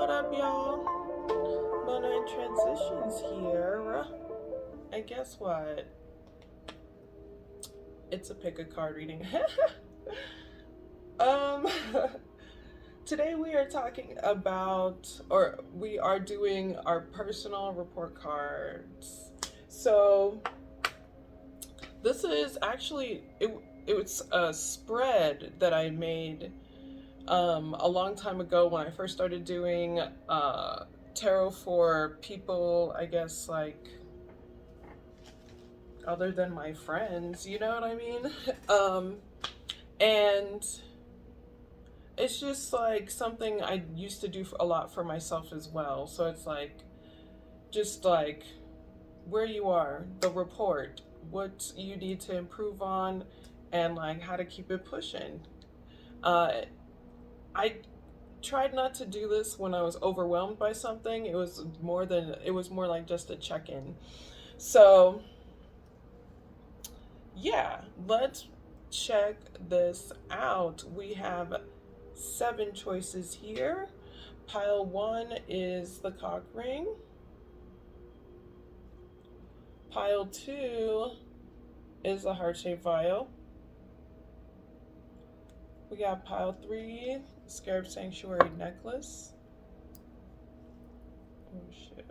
What up, y'all? Mona in Transitions here. And guess what? It's a pick a card reading. um, Today we are talking about, or we are doing our personal report cards. So this is actually it was a spread that I made a long time ago when I first started doing tarot for people, I guess, like other than my friends, you know what I mean? And it's just like something I used to do a lot for myself as well. So it's like, just like where you are, the report, what you need to improve on, and like how to keep it pushing. I tried not to do this when I was overwhelmed by something. It was more like just a check-in. So yeah, let's check this out. We have 7 choices here. Pile 1 is the cock ring. Pile 2 is the heart-shaped vial. We got pile 3, Scarab Sanctuary necklace. Oh shit.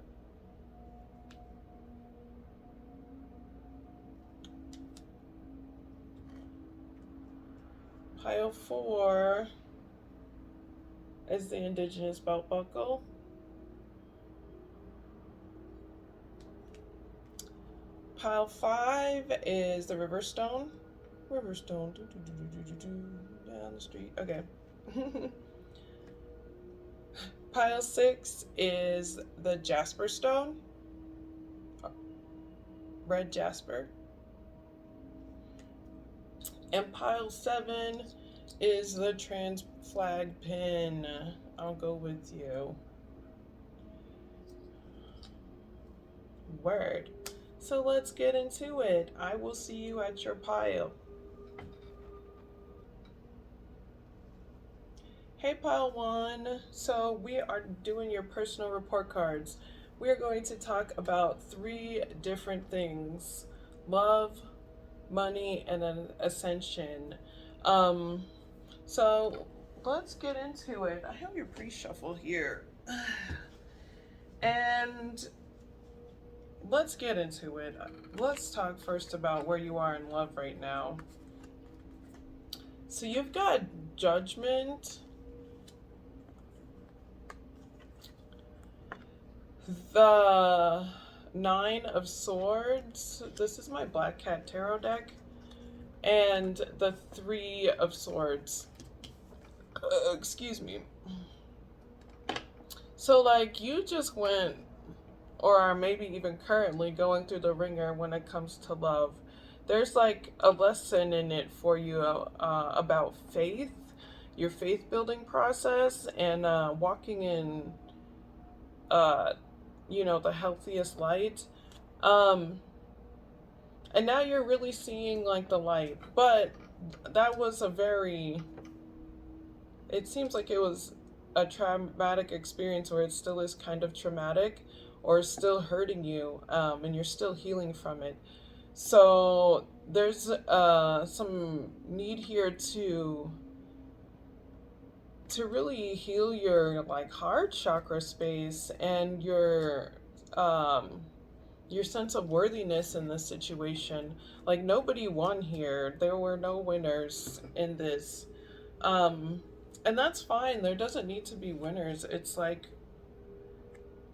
Pile 4 is the indigenous belt buckle. Pile 5 is the river stone. River stone. Down the street. Okay. Pile 6 is the jasper stone. Red jasper. And pile 7 is the trans flag pin. I'll go with you. Word. So let's get into it. I will see you at your pile. Hey pile 1. So we are doing your personal report cards. We are going to talk about 3 different things: love, money, and an ascension. So let's get into it. I have your pre-shuffle here. And let's get into it. Let's talk first about where you are in love right now. So you've got judgment, the 9 of swords. This is my Black Cat Tarot deck. And the 3 of swords. Excuse me. So like you just went, or are maybe even currently going through the ringer when it comes to love. There's like a lesson in it for you about faith, your faith building process, and walking in the healthiest light. And now you're really seeing like the light. But that was it seems like it was a traumatic experience, or it still is kind of traumatic, or still hurting you, and you're still healing from it. So there's some need here to really heal your like heart chakra space and your sense of worthiness in this situation. Like nobody won here. There were no winners in this. And that's fine. There doesn't need to be winners. It's like,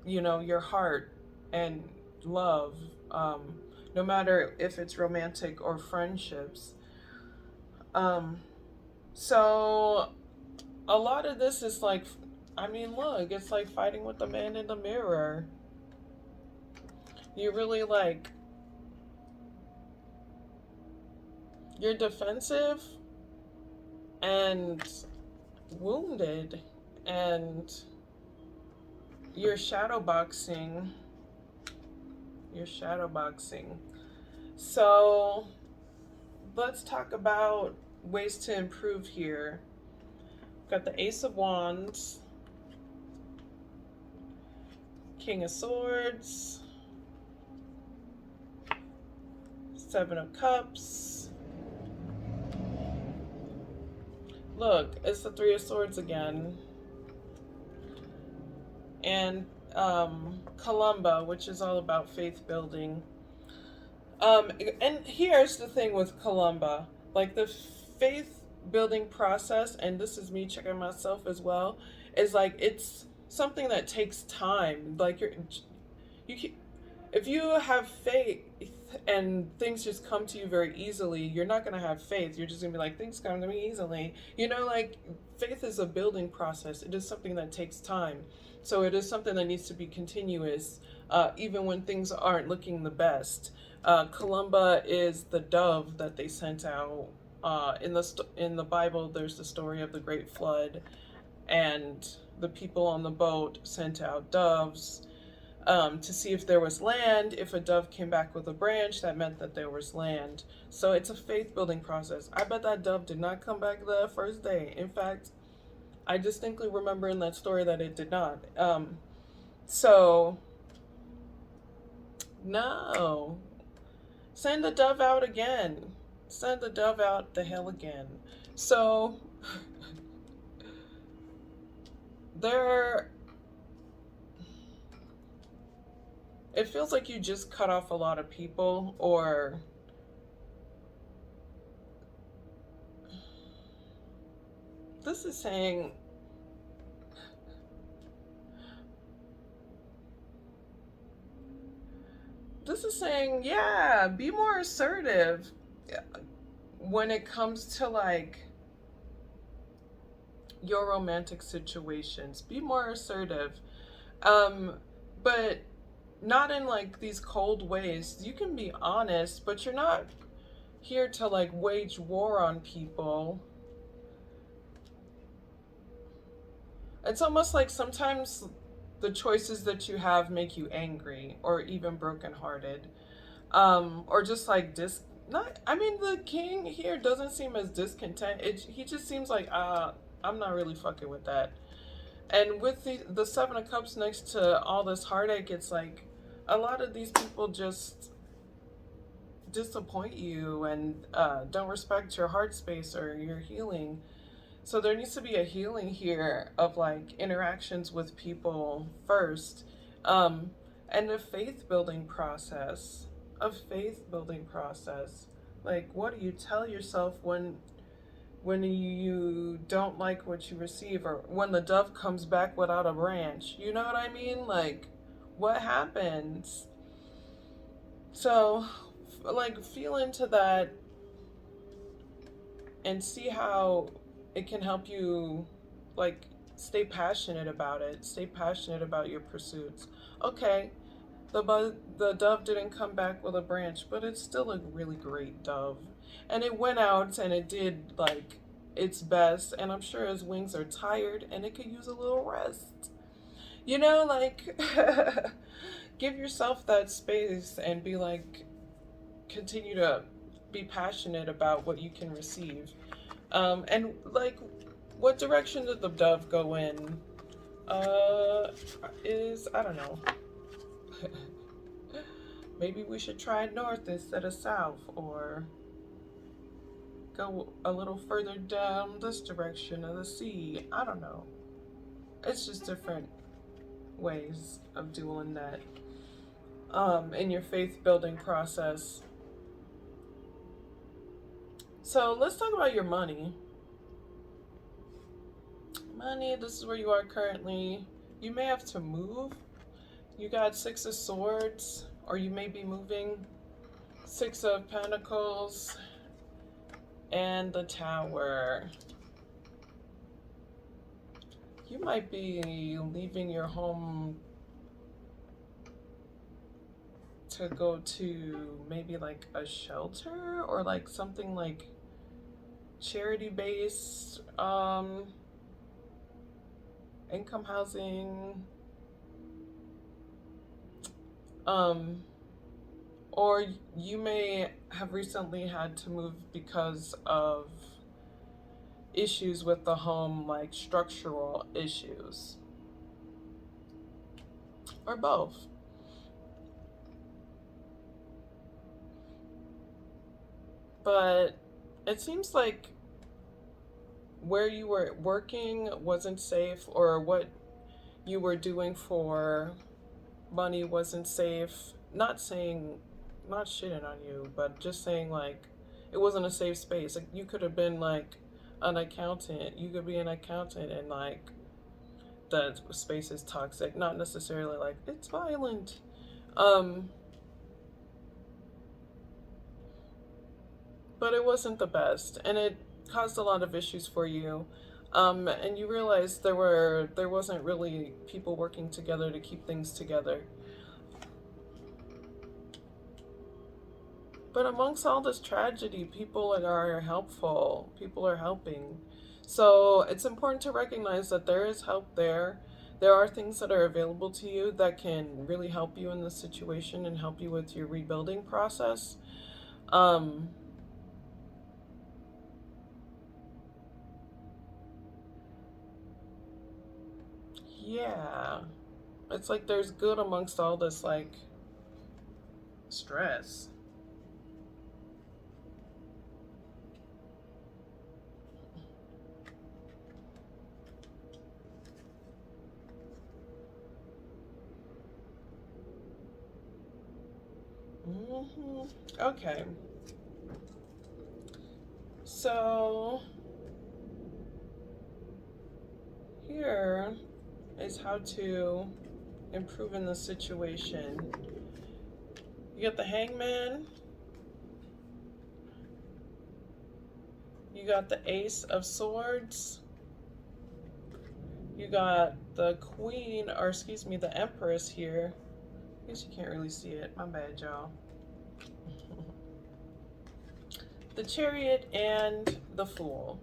your heart and love, no matter if it's romantic or friendships. So a lot of this is like, look, it's like fighting with the man in the mirror. You really like, you're defensive and wounded, and you're shadowboxing. So let's talk about ways to improve here. Got the Ace of Wands, King of Swords, Seven of Cups. Look, it's the Three of Swords again. And Columba, which is all about faith building. And here's the thing with Columba, like the faith building process, and this is me checking myself as well, is like it's something that takes time. Like if you have faith and things just come to you very easily, you're not going to have faith. You're just going to be like, things come to me easily. You know, like faith is a building process. It is something that takes time. So it is something that needs to be continuous, even when things aren't looking the best. Columba is the dove that they sent out. In the Bible, there's the story of the Great Flood, and the people on the boat sent out doves to see if there was land. If a dove came back with a branch, that meant that there was land. So it's a faith building process. I bet that dove did not come back the first day. In fact, I distinctly remember in that story that it did not. So, no. Send the dove out again. Send the dove out the hell again. So, it feels like you just cut off a lot of people, or this is saying yeah, be more assertive when it comes to like your romantic situations. Be more assertive, but not in like these cold ways. You can be honest, but you're not here to like wage war on people. It's almost like sometimes the choices that you have make you angry or even brokenhearted, or just like the king here doesn't seem as discontent. He just seems like I'm not really fucking with that. And with the Seven of Cups next to all this heartache, it's like a lot of these people just disappoint you and don't respect your heart space or your healing. So there needs to be a healing here of like interactions with people first, and a faith building process. Like, what do you tell yourself when you don't like what you receive, or when the dove comes back without a branch? You know what I mean? Like, what happens? So, like, feel into that and see how it can help you, like, stay passionate about it. Stay passionate about your pursuits. Okay, the dove didn't come back with a branch, but it's still a really great dove. And it went out and it did, like, its best. And I'm sure his wings are tired and it could use a little rest. You know, like, give yourself that space and be like, continue to be passionate about what you can receive. And like, what direction did the dove go in? I don't know. Maybe we should try north instead of south, or go a little further down this direction of the sea. I don't know. It's just different ways of doing that in your faith building process. So let's talk about your money. Money, this is where you are currently. You may have to move. You got Six of Swords, or you may be moving. Six of Pentacles and the Tower. You might be leaving your home to go to maybe like a shelter, or like something like charity based, income housing, or you may have recently had to move because of issues with the home, like structural issues. or both. But it seems like where you were working wasn't safe, or what you were doing for money wasn't safe. Not saying, not shitting on you, but just saying like it wasn't a safe space. Like you could have been like an accountant. You could be an accountant and like the space is toxic. Not necessarily like it's violent. Um, but it wasn't the best, and it caused a lot of issues for you. And you realized there wasn't really people working together to keep things together. But amongst all this tragedy, people are helpful. People are helping. So it's important to recognize that there is help there. There are things that are available to you that can really help you in this situation and help you with your rebuilding process. Um, yeah. It's like there's good amongst all this, like, stress. Okay. So here is how to improve in the situation. You got the hangman, you got the ace of swords, you got the queen, or excuse me, the empress here. I guess you can't really see it. My bad, y'all. The chariot and the fool.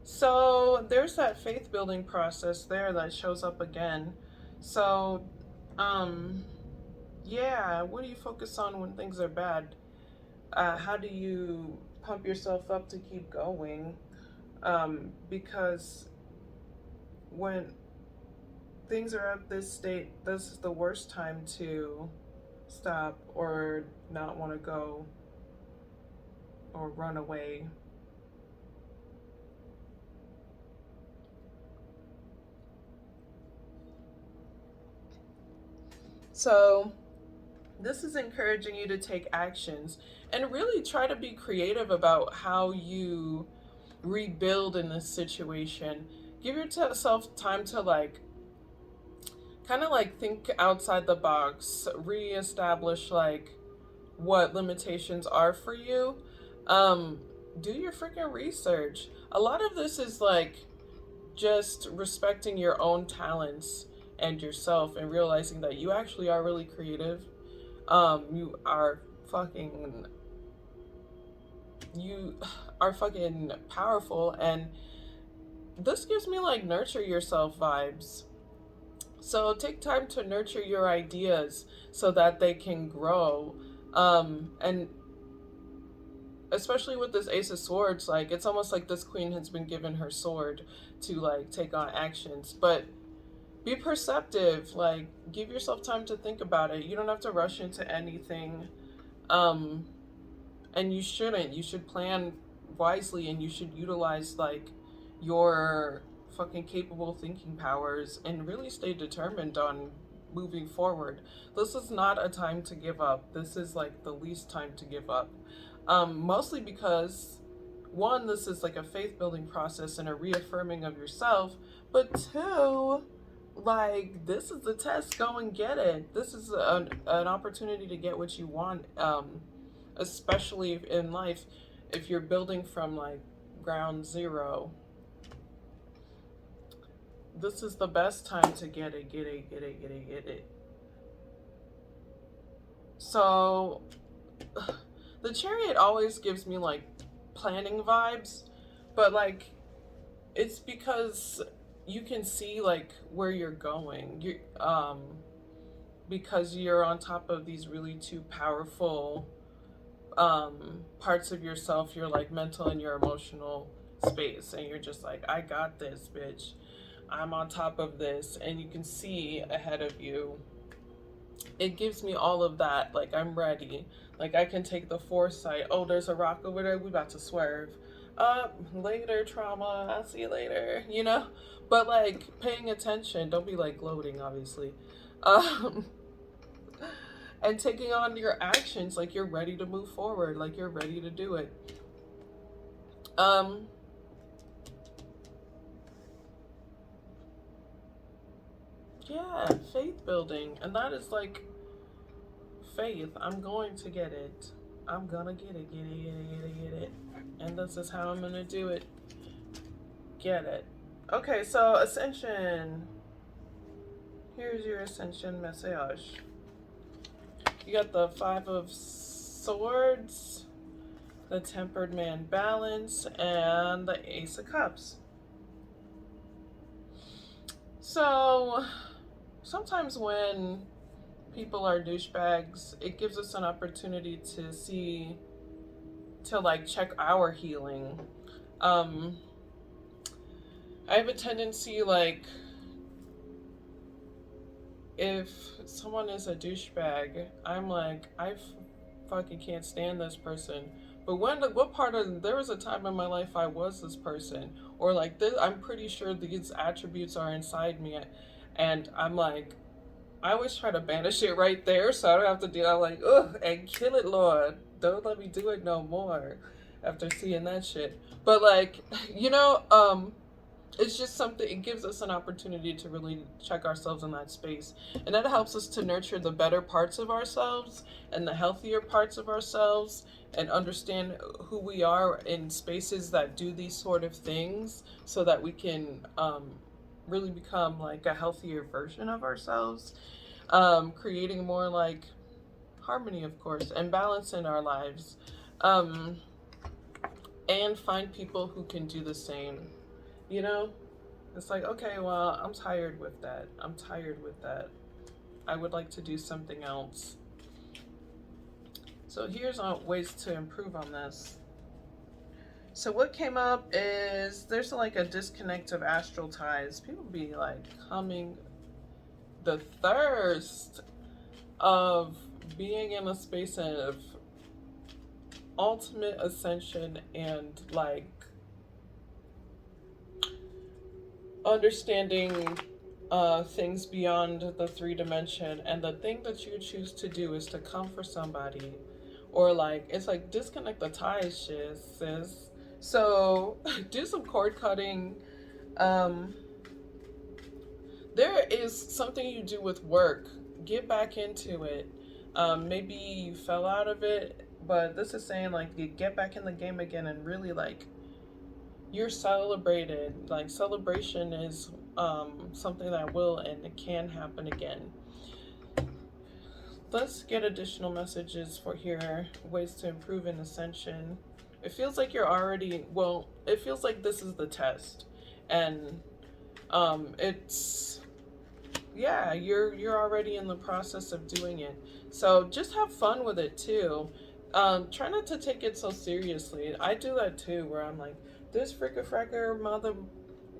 So there's that faith building process there that shows up again. So, um, yeah, what do you focus on when things are bad? How do you pump yourself up to keep going? Because when things are at this state, this is the worst time to stop or not want to go or run away. So, this is encouraging you to take actions and really try to be creative about how you rebuild in this situation. Give yourself time to like kind of like think outside the box, reestablish like what limitations are for you. Um, do your freaking research. A lot of this is like just respecting your own talents and yourself and realizing that you actually are really creative. You are fucking you are fucking powerful, and this gives me like nurture yourself vibes. So take time to nurture your ideas so that they can grow. And especially with this ace of swords, like it's almost like this queen has been given her sword to like take on actions. But be perceptive, like give yourself time to think about it. You don't have to rush into anything. Um, and you shouldn't. You should plan wisely, and you should utilize like your fucking capable thinking powers and really stay determined on moving forward. This is not a time to give up. This is like the least time to give up. Mostly because one, this is like a faith building process and a reaffirming of yourself, but two, like this is the test. Go and get it. This is an opportunity to get what you want. Especially in life, if you're building from like ground zero, this is the best time to get it, get it, get it, get it, get it. So the chariot always gives me like planning vibes, but like it's because you can see like where you're going. You because you're on top of these really two powerful parts of yourself, your like mental and your emotional space, and you're just like, I got this, bitch. I'm on top of this, and you can see ahead of you. it gives me all of that. Like, I'm ready. Like, I can take the foresight. Oh, there's a rock over there. We about to swerve. Later, trauma. I'll see you later. You know? But, like, paying attention. Don't be, like, gloating, obviously. Um, and taking on your actions. Like, you're ready to move forward. Like, you're ready to do it. Yeah, faith building. And that is, like, faith. I'm going to get it. I'm gonna get it, get it, get it, get it, get it. And this is how I'm gonna do it. Get it. Okay, so Ascension. Here's your Ascension message. You got the Five of Swords, the Tempered Man Balance, and the Ace of Cups. So, sometimes when people are douchebags, it gives us an opportunity to like check our healing. I have a tendency, like, if someone is a douchebag, I'm like, fucking can't stand this person. But what part of, there was a time in my life I was this person, or like this, I'm pretty sure these attributes are inside me, and I'm like, I always try to banish it right there, so I don't have to do. I'm like, ugh, and kill it, Lord. Don't let me do it no more. After seeing that shit, but like, it's just something. It gives us an opportunity to really check ourselves in that space, and that helps us to nurture the better parts of ourselves and the healthier parts of ourselves, and understand who we are in spaces that do these sort of things, so that we can really become like a healthier version of ourselves, creating more like harmony, of course, and balance in our lives, and find people who can do the same. You know, it's like, okay, well, I'm tired with that. I'm tired with that. I would like to do something else. So here's ways to improve on this. So what came up is there's like a disconnect of astral ties. People be like coming, the thirst of being in a space of ultimate ascension and like understanding things beyond the 3 dimension, and the thing that you choose to do is to come for somebody, or like, it's like disconnect the ties, shit, sis. So do some cord cutting. There is something you do with work. Get back into it. Maybe you fell out of it, but this is saying like you get back in the game again, and really like you're celebrated. Like, celebration is something that will and it can happen again. Let's get additional messages for here. Ways to improve in ascension. It feels like you're already, well, it feels like this is the test, and it's, yeah, you're already in the process of doing it. So just have fun with it too. Try not to take it so seriously. I do that too, where I'm like, this fricka-fracker mother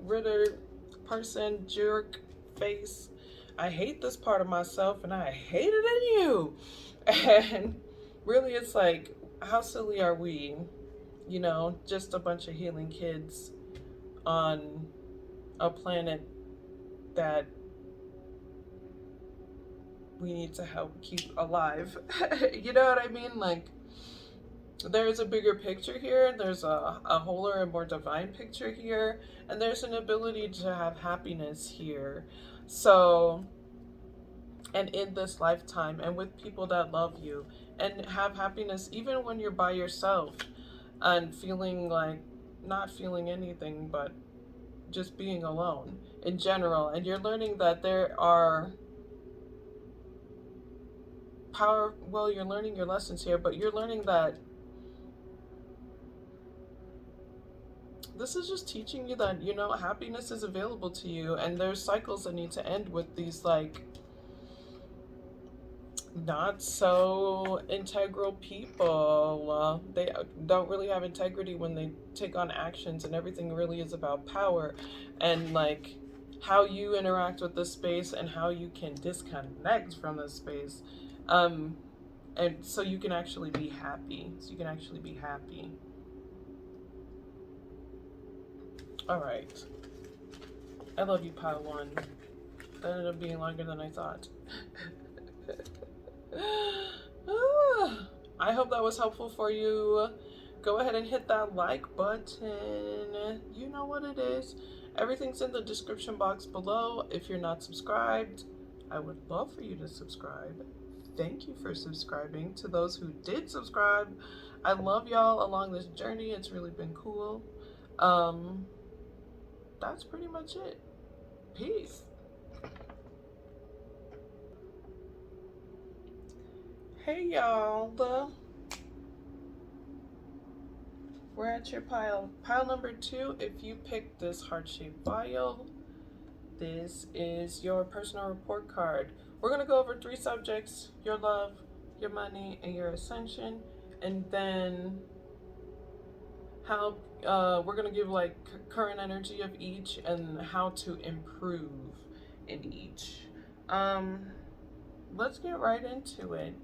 ritter person jerk face, I hate this part of myself and I hate it in you. And really, it's like, how silly are we? You know, just a bunch of healing kids on a planet that we need to help keep alive. You know what I mean? Like, there's a bigger picture here. There's a wholer and more divine picture here. And there's an ability to have happiness here. So, and in this lifetime, and with people that love you, and have happiness even when you're by yourself and feeling like not feeling anything, but just being alone in general. And you're learning that there are power, well, you're learning your lessons here, but you're learning that this is just teaching you that, you know, happiness is available to you, and there's cycles that need to end with these like not so integral people. They don't really have integrity when they take on actions, and everything really is about power and like how you interact with the space and how you can disconnect from the space. Um, and so you can actually be happy. All right. I love you, pile one. That ended up being longer than I thought. I hope that was helpful for you. Go ahead and hit that like button. You know what it is. Everything's in the description box below. If you're not subscribed, I would love for you to subscribe. Thank you for subscribing. To those who did subscribe, I love y'all along this journey. It's really been cool. That's pretty much it. Peace. Hey y'all. We're at your pile. Pile number 2. If you picked this heart-shaped vial, this is your personal report card. We're going to go over 3 subjects: your love, your money, and your ascension. And then how we're going to give like current energy of each and how to improve in each. Let's get right into it.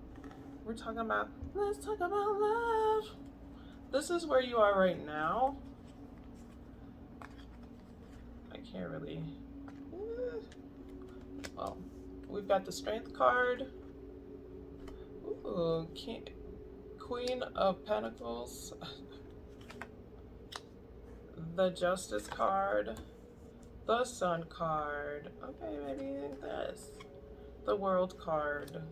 Let's talk about love. This is where you are right now. I can't really. Well, we've got the Strength card. Ooh, Queen of Pentacles. The Justice card. The Sun card. Okay, maybe this. The World card.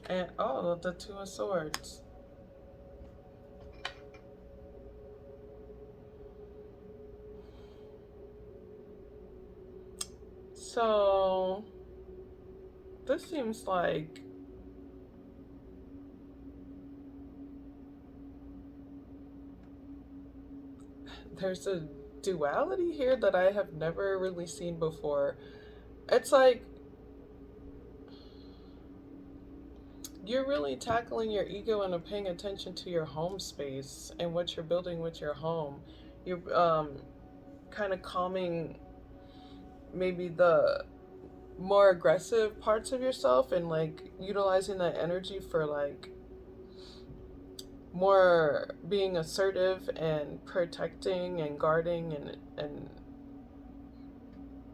And, oh, the Two of Swords. So, this seems like there's a duality here that I have never really seen before. It's like you're really tackling your ego and paying attention to your home space and what you're building with your home. You're kind of calming maybe the more aggressive parts of yourself and like utilizing that energy for like more being assertive and protecting and guarding and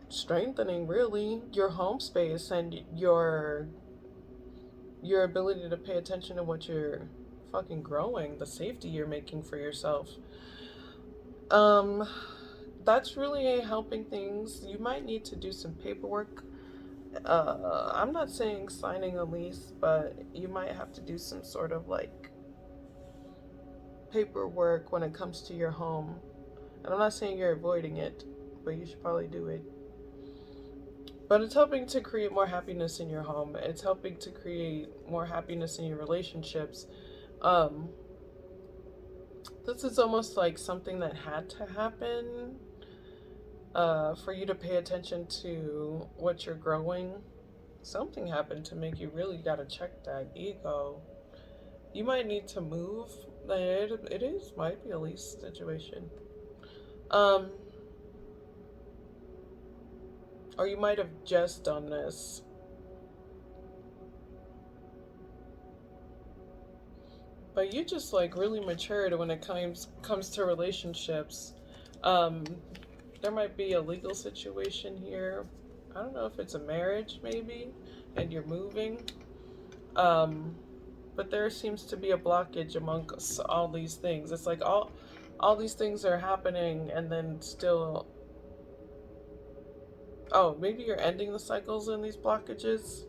strengthening really your home space and your ability to pay attention to what you're fucking growing, the safety you're making for yourself. That's really helping things. You might need to do some paperwork. I'm not saying signing a lease, but you might have to do some sort of like paperwork when it comes to your home. And I'm not saying you're avoiding it, but you should probably do it. But it's helping to create more happiness in your home. It's helping to create more happiness in your relationships. This is almost like something that had to happen for you to pay attention to what you're growing. Something happened to make you really gotta check that ego. You might need to move. Might be a lease situation. Or you might have just done this. But you just like really matured when it comes to relationships. There might be a legal situation here. I don't know if it's a marriage maybe, and you're moving. But there seems to be a blockage amongst all these things. It's like all these things are happening and then still. Oh, maybe you're ending the cycles in these blockages.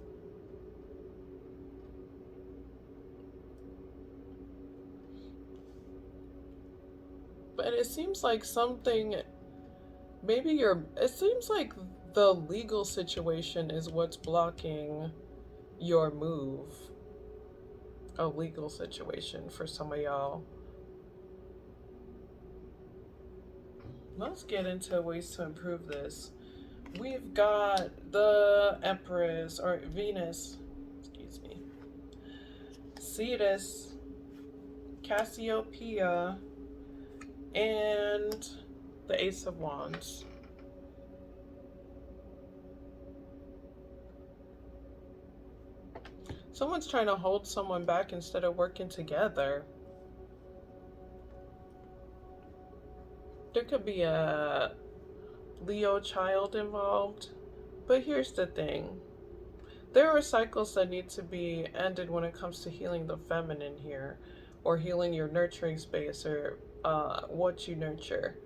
But it seems like something, it seems like the legal situation is what's blocking your move. A legal situation for some of y'all. Let's get into ways to improve this. We've got the Empress, or Venus, excuse me, Cetus, Cassiopeia, and the Ace of Wands. Someone's trying to hold someone back instead of working together. There could be a Leo child involved. But here's the thing. There are cycles that need to be ended when it comes to healing the feminine here, or healing your nurturing space, or what you nurture.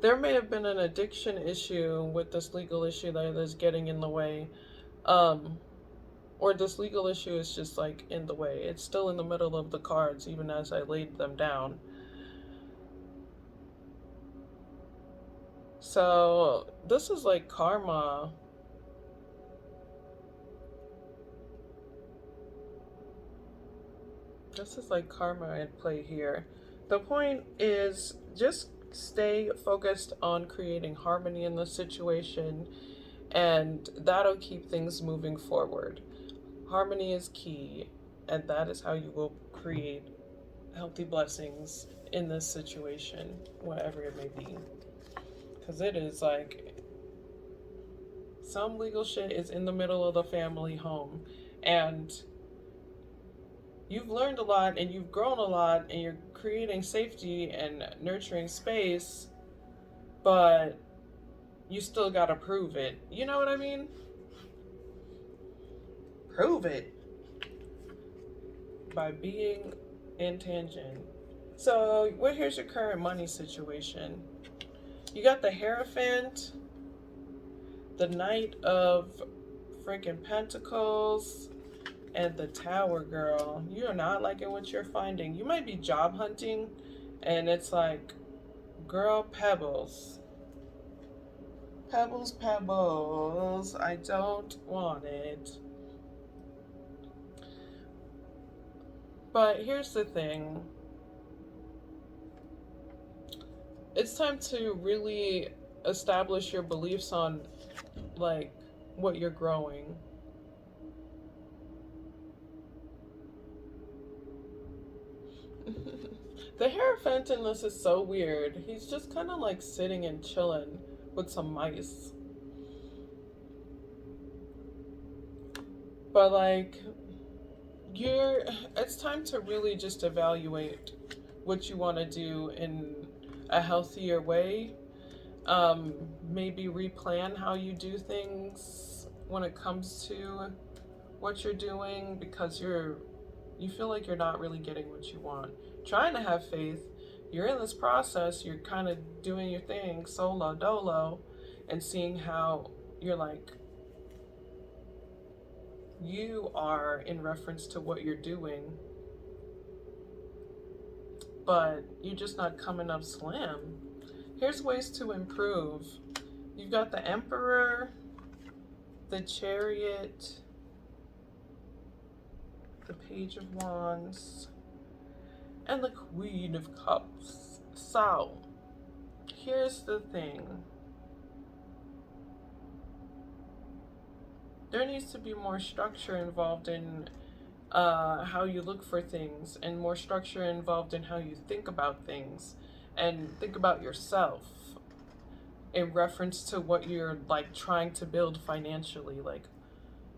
There may have been an addiction issue with this legal issue that is getting in the way. Um, or this legal issue is just like in the way. It's still in the middle of the cards, even as I laid them down. So, this is like karma. This is like karma at play here. The point is just stay focused on creating harmony in the situation, and that'll keep things moving forward. Harmony is key, and that is how you will create healthy blessings in this situation, whatever it may be. Because it is like some legal shit is in the middle of the family home, and you've learned a lot and you've grown a lot and you're creating safety and nurturing space, but you still gotta prove it. You know what I mean? Prove it by being in tangent. So, well, here's your current money situation. You got the Hierophant, the Knight of freaking Pentacles, and the Tower girl. You're not liking what you're finding. You might be job hunting, and it's like, girl, pebbles. Pebbles, pebbles. I don't want it. But here's the thing. It's time to really establish your beliefs on, like, what you're growing. The Hierophant in this is so weird. He's just kind of like sitting and chilling with some mice. But like, it's time to really just evaluate what you want to do in a healthier way. Maybe replan how you do things when it comes to what you're doing, because you feel like you're not really getting what you want. Trying to have faith. You're in this process, you're kind of doing your thing solo dolo, and seeing how you're like, you are in reference to what you're doing, but you're just not coming up slam. Here's ways to improve. You've got the Emperor, the Chariot, the Page of Wands, and the Queen of Cups. So, here's the thing. There needs to be more structure involved in how you look for things, and more structure involved in how you think about things and think about yourself in reference to what you're like trying to build financially. Like,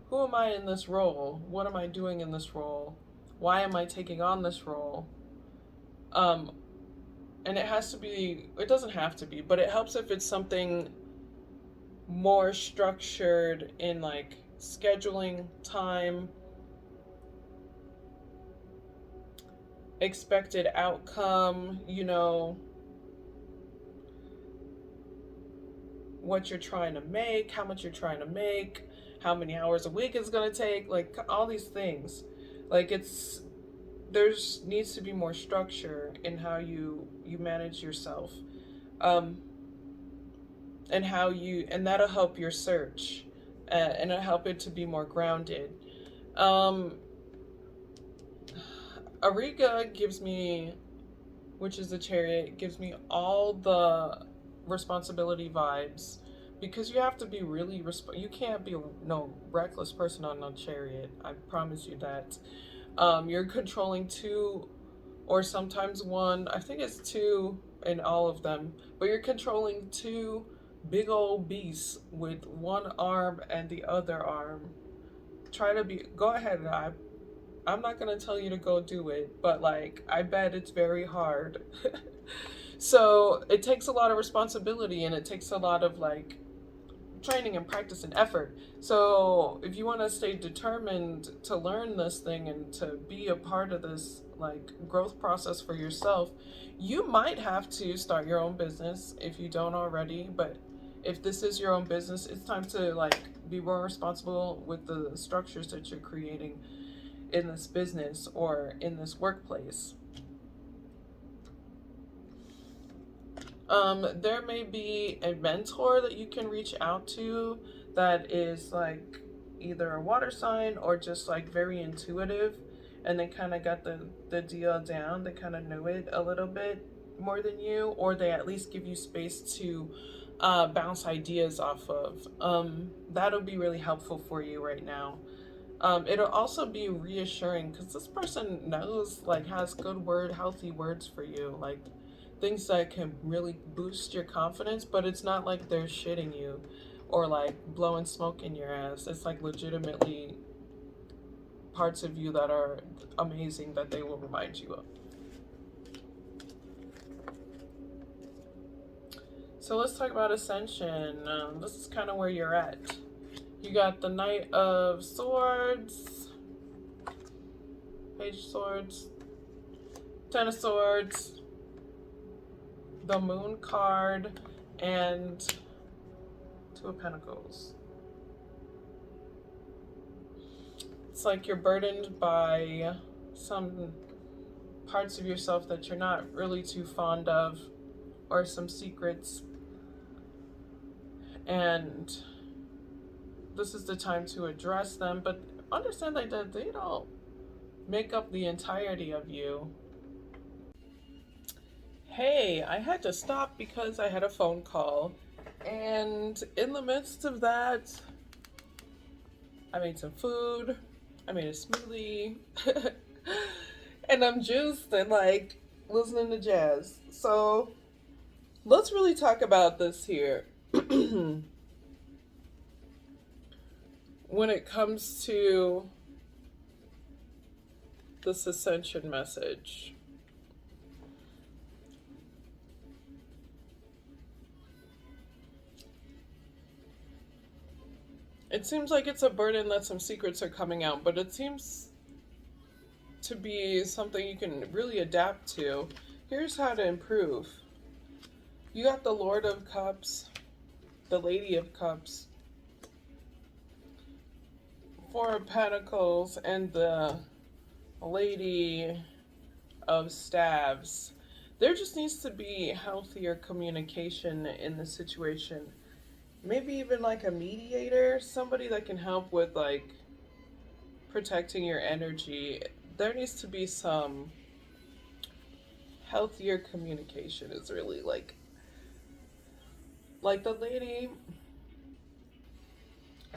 who am I in this role? What am I doing in this role? Why am I taking on this role? And it has to be, it doesn't have to be, but it helps if it's something more structured in like scheduling, time, expected outcome, what you're trying to make, how much you're trying to make, how many hours a week it's going to take, like all these things. Like there's needs to be more structure in how you manage yourself. And that'll help your search, and it'll help it to be more grounded. Iryna gives me, which is the Chariot, gives me all the responsibility vibes, because you have to be really you can't be no reckless person on no Chariot. I promise you that. You're controlling two, or sometimes one. I think it's two in all of them, but you're controlling two big old beast with one arm and the other arm. Try to be, go ahead. I'm not going to tell you to go do it, but like, I bet it's very hard. So it takes a lot of responsibility and it takes a lot of like training and practice and effort. So if you want to stay determined to learn this thing and to be a part of this like growth process for yourself, you might have to start your own business if you don't already. But if this is your own business, it's time to like be more responsible with the structures that you're creating in this business or in this workplace. There may be a mentor that you can reach out to that is like either a water sign or just like very intuitive, and they kind of got the deal down. They kind of know it a little bit more than you, or they at least give you space to bounce ideas off of. That'll be really helpful for you right now. It'll also be reassuring because this person knows, like, has healthy words for you, like things that can really boost your confidence, but it's not like they're shitting you or like blowing smoke in your ass. It's like legitimately parts of you that are amazing that they will remind you of. So let's talk about Ascension. This is kind of where you're at. You got the Knight of Swords, Page of Swords, Ten of Swords, the Moon card, and Two of Pentacles. It's like you're burdened by some parts of yourself that you're not really too fond of, or some secrets. And this is the time to address them, but understand that they don't make up the entirety of you. Hey, I had to stop because I had a phone call, and in the midst of that, I made some food, I made a smoothie, and I'm juiced and like listening to jazz. So let's really talk about this here. When it comes to this ascension message, it seems like it's a burden that some secrets are coming out, but it seems to be something you can really adapt to. Here's how to improve. You got the Lord of Cups, the Lady of Cups, Four of Pentacles, and the Lady of Staves. There just needs to be healthier communication in the situation. Maybe even like a mediator, somebody that can help with like protecting your energy. There needs to be some healthier communication. Is really like the lady,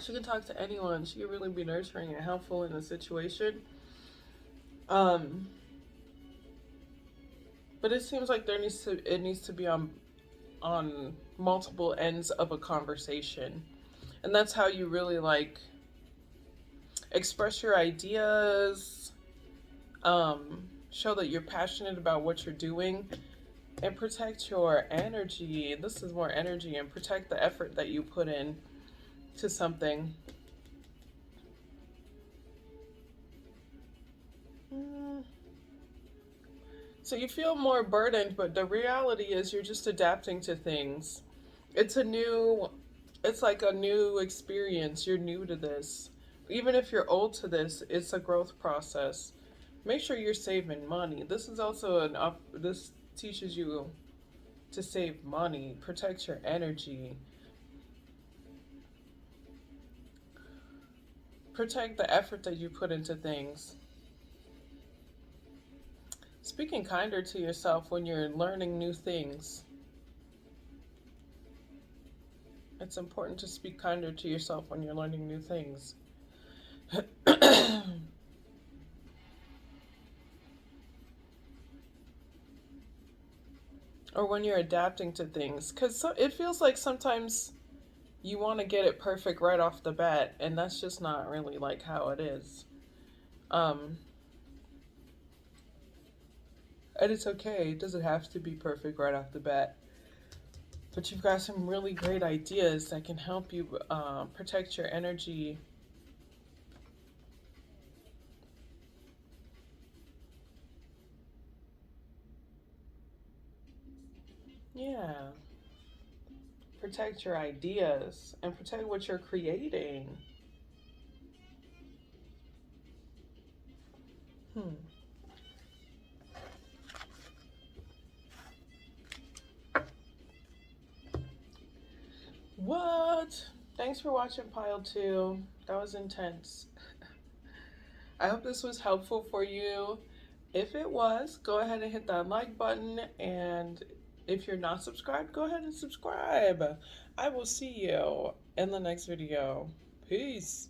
she can talk to anyone. She can really be nurturing and helpful in a situation. But it seems like it needs to be on multiple ends of a conversation. And that's how you really like express your ideas, show that you're passionate about what you're doing, and protect your energy. This is more energy, and protect the effort that you put in to something. So you feel more burdened, but the reality is you're just adapting to things. It's like a new experience. You're new to this. Even if you're old to this, it's a growth process. Make sure you're saving money. This is also this teaches you to save money, protect your energy, protect the effort that you put into things. Speaking kinder to yourself when you're learning new things. It's important to speak kinder to yourself when you're learning new things. or when you're adapting to things, because it feels like sometimes you want to get it perfect right off the bat, and that's just not really like how it is. Um, and it's okay. It doesn't have to be perfect right off the bat. But you've got some really great ideas that can help you protect your energy. Yeah. Protect your ideas and protect what you're creating. Hmm. What? Thanks for watching Pile 2. That was intense. I hope this was helpful for you. If it was, go ahead and hit that like button. And if you're not subscribed, go ahead and subscribe. I will see you in the next video. Peace.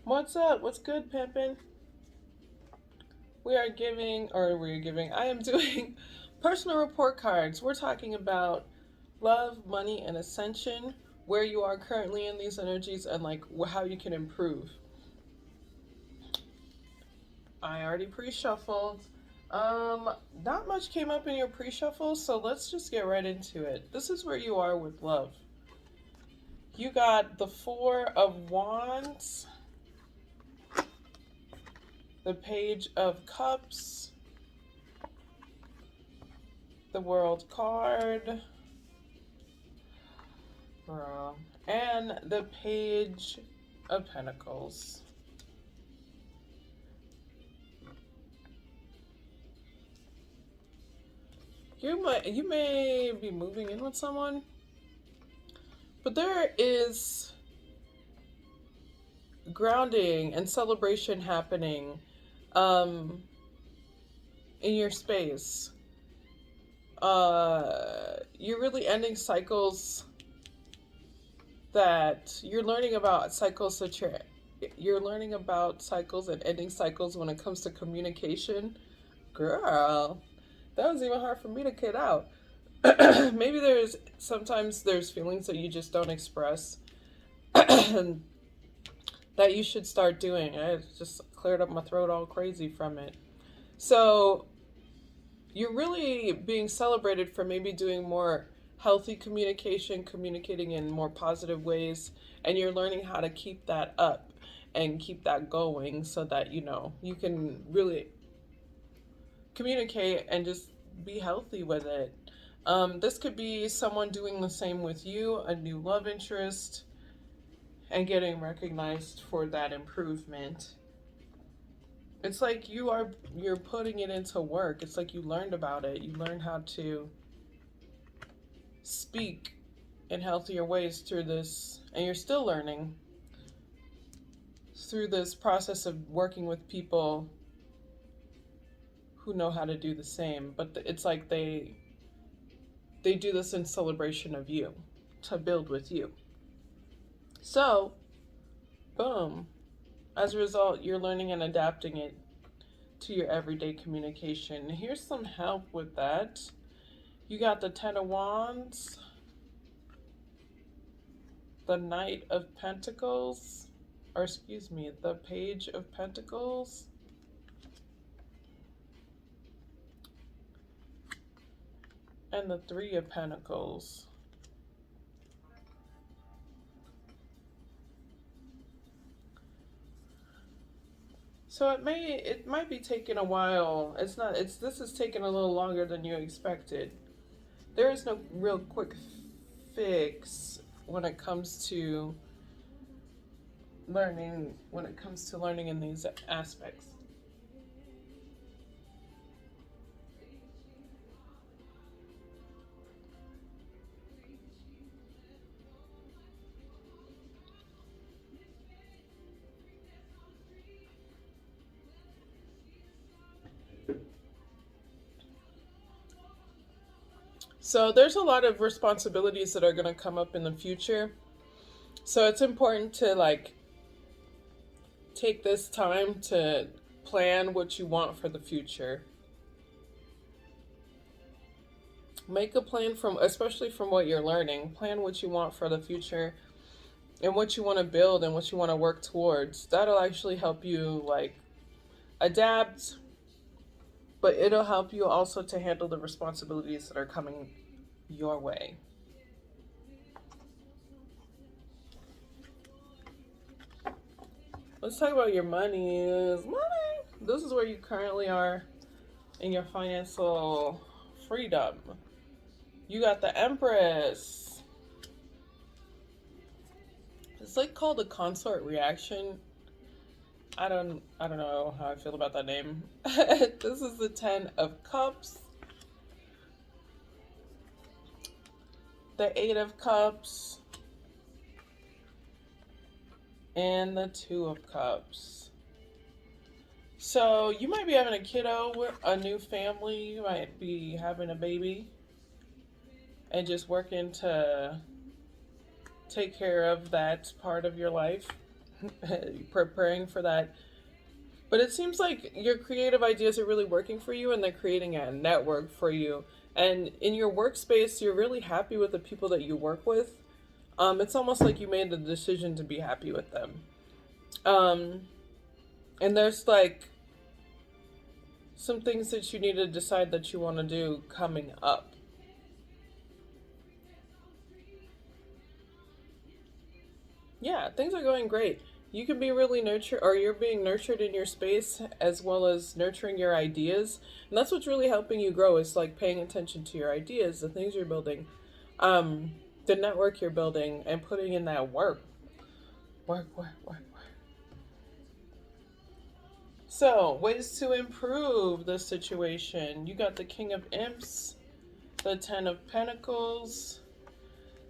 What's up? What's good, Pimpin'? I am doing personal report cards. We're talking about love, money, and ascension, where you are currently in these energies, and like how you can improve. I already pre-shuffled. Not much came up in your pre-shuffle, so let's just get right into it. This is where you are with love. You got the Four of Wands, the Page of Cups, the World card, and the Page of Pentacles. You may be moving in with someone, but there is grounding and celebration happening in your space. You're really ending cycles that you're learning about cycles that you're learning about cycles and ending cycles when it comes to communication. Girl, that was even hard for me to get out. Maybe sometimes there's feelings that you just don't express that you should start doing. I just cleared up my throat all crazy from it. So you're really being celebrated for maybe doing more healthy communication, communicating in more positive ways, and you're learning how to keep that up and keep that going so that you can really communicate and just be healthy with it. This could be someone doing the same with you, a new love interest, and getting recognized for that improvement. It's like you're putting it into work. It's like you learned about it. You learned how to speak in healthier ways through this, and you're still learning through this process of working with people who know how to do the same. But it's like they do this in celebration of you, to build with you. So, boom. As a result, you're learning and adapting it to your everyday communication. Here's some help with that. You got the Ten of Wands, the Knight of Pentacles, the Page of Pentacles, and the Three of Pentacles. So it might be taking a while. This is taking a little longer than you expected. There is no real quick fix when it comes to learning in these aspects. So there's a lot of responsibilities that are going to come up in the future. So it's important to take this time to plan what you want for the future. Make a plan from, especially from what you're learning. Plan what you want for the future and what you want to build and what you want to work towards. That'll actually help you like adapt, but it'll help you also to handle the responsibilities that are coming your way. Let's talk about your money. This is where you currently are in your financial freedom. You got the Empress. It's like called a consort reaction. I don't know how I feel about that name. This is the 10 of Cups. The 8 of Cups. And the 2 of Cups. So you might be having a kiddo with a new family. You might be having a baby and just working to take care of that part of your life, preparing for that. But it seems like your creative ideas are really working for you and they're creating a network for you. And in your workspace, you're really happy with the people that you work with. It's almost like you made the decision to be happy with them. And there's like some things that you need to decide that you want to do coming up. Yeah, things are going great. You can be really nurtured, or you're being nurtured in your space as well as nurturing your ideas. And that's what's really helping you grow is like paying attention to your ideas, the things you're building, the network you're building, and putting in that work. Work. So, ways to improve the situation. You got the King of Imps, the 10 of Pentacles,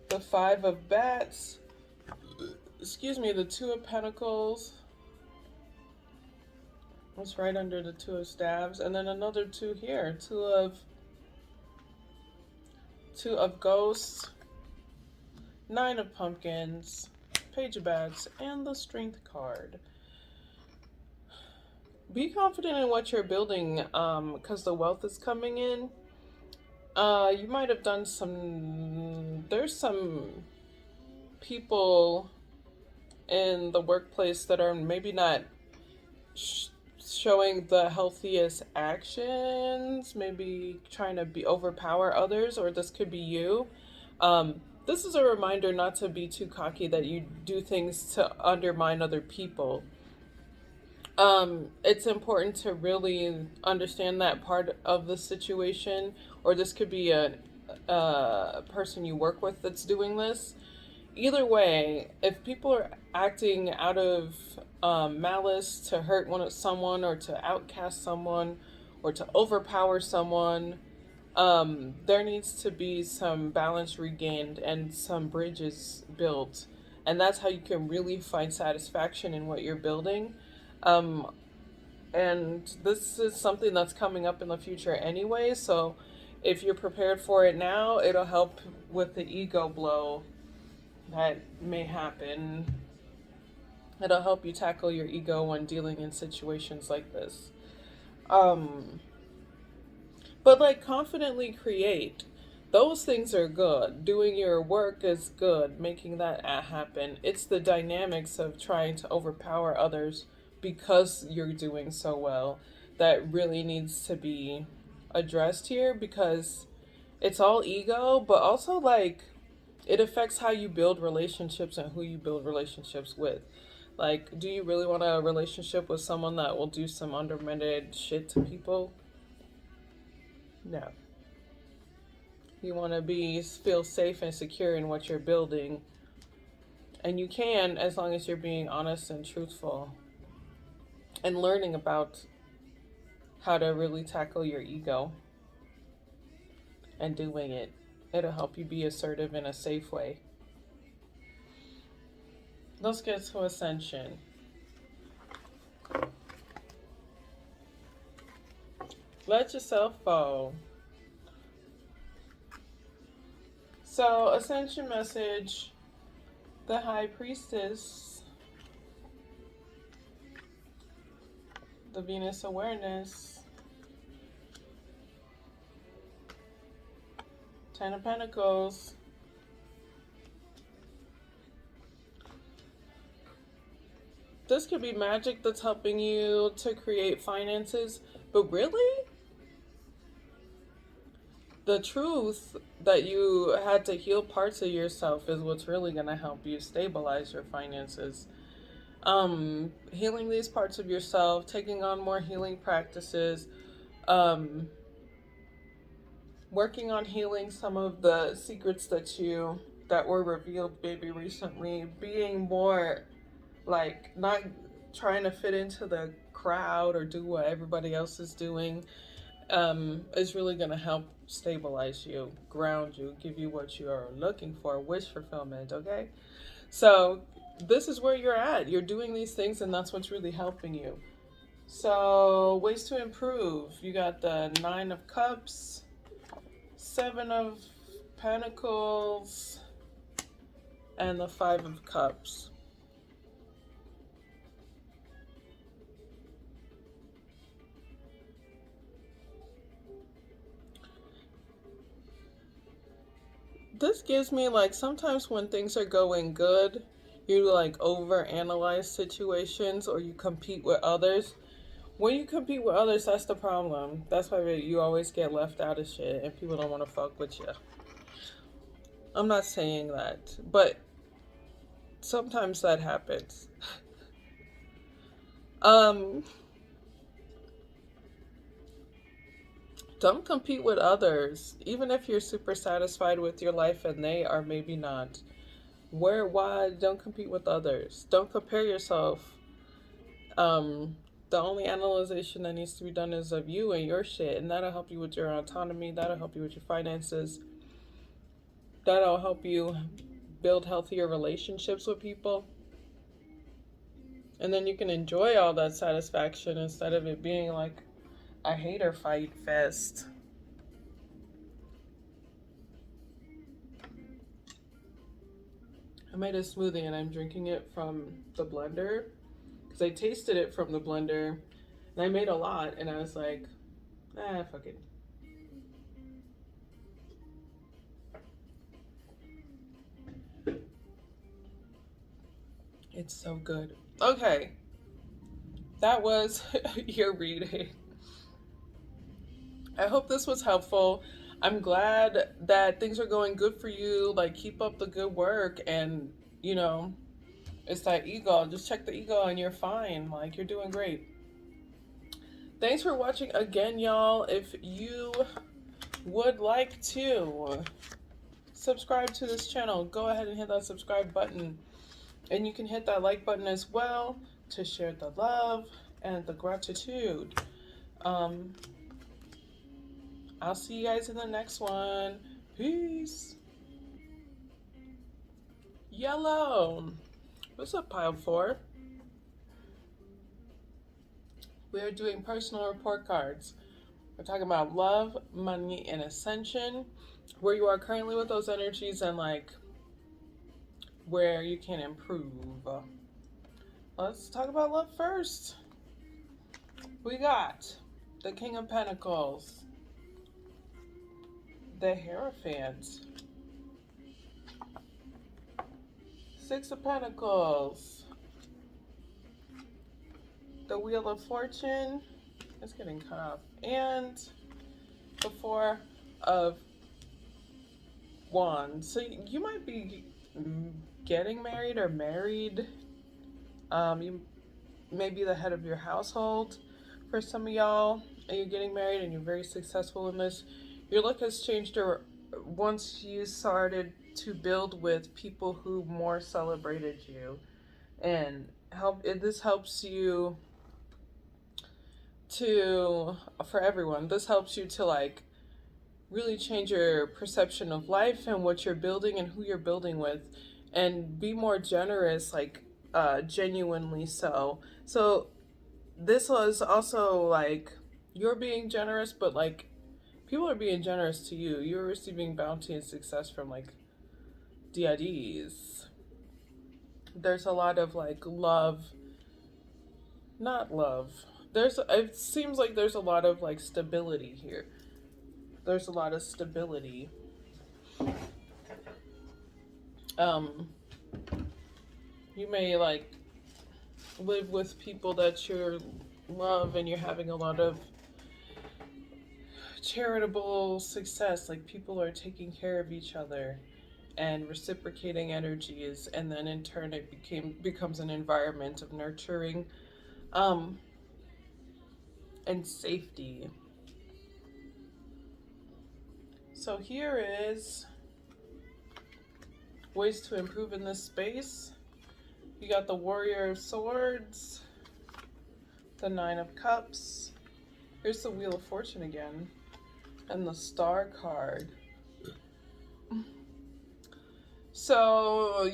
the 5 of Bats, the 2 of Pentacles. That's right under the 2 of Staves. And then another 2 here. 2 of Ghosts, 9 of Pumpkins, Page of Bats, and the Strength card. Be confident in what you're building, because the wealth is coming in. You might have done there's some people in the workplace that are maybe not showing the healthiest actions, maybe trying to overpower others, or this could be you. This is a reminder not to be too cocky that you do things to undermine other people. It's important to really understand that part of the situation, or this could be a person you work with that's doing this. Either way, if people are acting out of malice to hurt someone, or to outcast someone, or to overpower someone, there needs to be some balance regained and some bridges built. And that's how you can really find satisfaction in what you're building. And this is something that's coming up in the future anyway, so if you're prepared for it now, it'll help with the ego blow that may happen. It'll help you tackle your ego when dealing in situations like this. But like confidently create. Those things are good. Doing your work is good. Making that happen. It's the dynamics of trying to overpower others because you're doing so well that really needs to be addressed here, because it's all ego, but also like it affects how you build relationships and who you build relationships with. Like, do you really want a relationship with someone that will do some underhanded shit to people? No. You want to feel safe and secure in what you're building. And you can, as long as you're being honest and truthful and learning about how to really tackle your ego and doing it. It'll help you be assertive in a safe way. Let's get to Ascension. Let yourself fall. So, Ascension message, the High Priestess, the Venus awareness. 10 of Pentacles. This could be magic that's helping you to create finances, but really, the truth that you had to heal parts of yourself is what's really going to help you stabilize your finances. Healing these parts of yourself, taking on more healing practices, working on healing some of the secrets that were revealed maybe recently, being more like not trying to fit into the crowd or do what everybody else is doing, is really going to help stabilize you, ground you, give you what you are looking for, wish fulfillment. Okay, so this is where you're at. You're doing these things, and that's what's really helping you. So ways to improve: you got the 9 of Cups, 7 of Pentacles, and the 5 of Cups. This gives me like sometimes when things are going good, you like overanalyze situations or you compete with others. When you compete with others, that's the problem. That's why you always get left out of shit and people don't want to fuck with you. I'm not saying that, but sometimes that happens. Don't compete with others, even if you're super satisfied with your life and they are maybe not. Why don't compete with others? Don't compare yourself. The only analyzation that needs to be done is of you and your shit, and that'll help you with your autonomy. That'll help you with your finances. That'll help you build healthier relationships with people. And then you can enjoy all that satisfaction instead of it being like a hater fight fest. I made a smoothie and I'm drinking it from the blender because I tasted it from the blender and I made a lot and I was like, fuck it. It's so good. Okay. That was your reading. I hope this was helpful. I'm glad that things are going good for you. Like, keep up the good work. And, you know, it's that ego. Just check the ego and you're fine. Like, you're doing great. Thanks for watching again, y'all. If you would like to subscribe to this channel, go ahead and hit that subscribe button. And you can hit that like button as well to share the love and the gratitude. I'll see you guys in the next one. Peace. Yellow. What's up, pile 4? We are doing personal report cards. We're talking about love, money, and ascension. Where you are currently with those energies and like where you can improve. Let's talk about love first. We got the King of Pentacles, the Hierophant, 6 of Pentacles, the Wheel of Fortune, it's getting cut off, and the 4 of Wands. So you might be getting married or married. You may be the head of your household for some of y'all, and you're getting married and you're very successful in this. Your look has changed once you started to build with people who more celebrated you, and this helps you for everyone. This helps you to like really change your perception of life and what you're building and who you're building with, and be more generous, like genuinely so. So this was also like you're being generous, but like people are being generous to you. You're receiving bounty and success from like DIDs. There's a lot of like love, not love, it seems like there's a lot of like stability here. There's a lot of stability. Um, you may like live with people that you love, and you're having a lot of charitable success. Like people are taking care of each other and reciprocating energies, and then in turn it becomes an environment of nurturing um and safety. So here is ways to improve in this space. You got the Warrior of Swords, the Nine of Cups. Here's the Wheel of Fortune again, and the Star card. So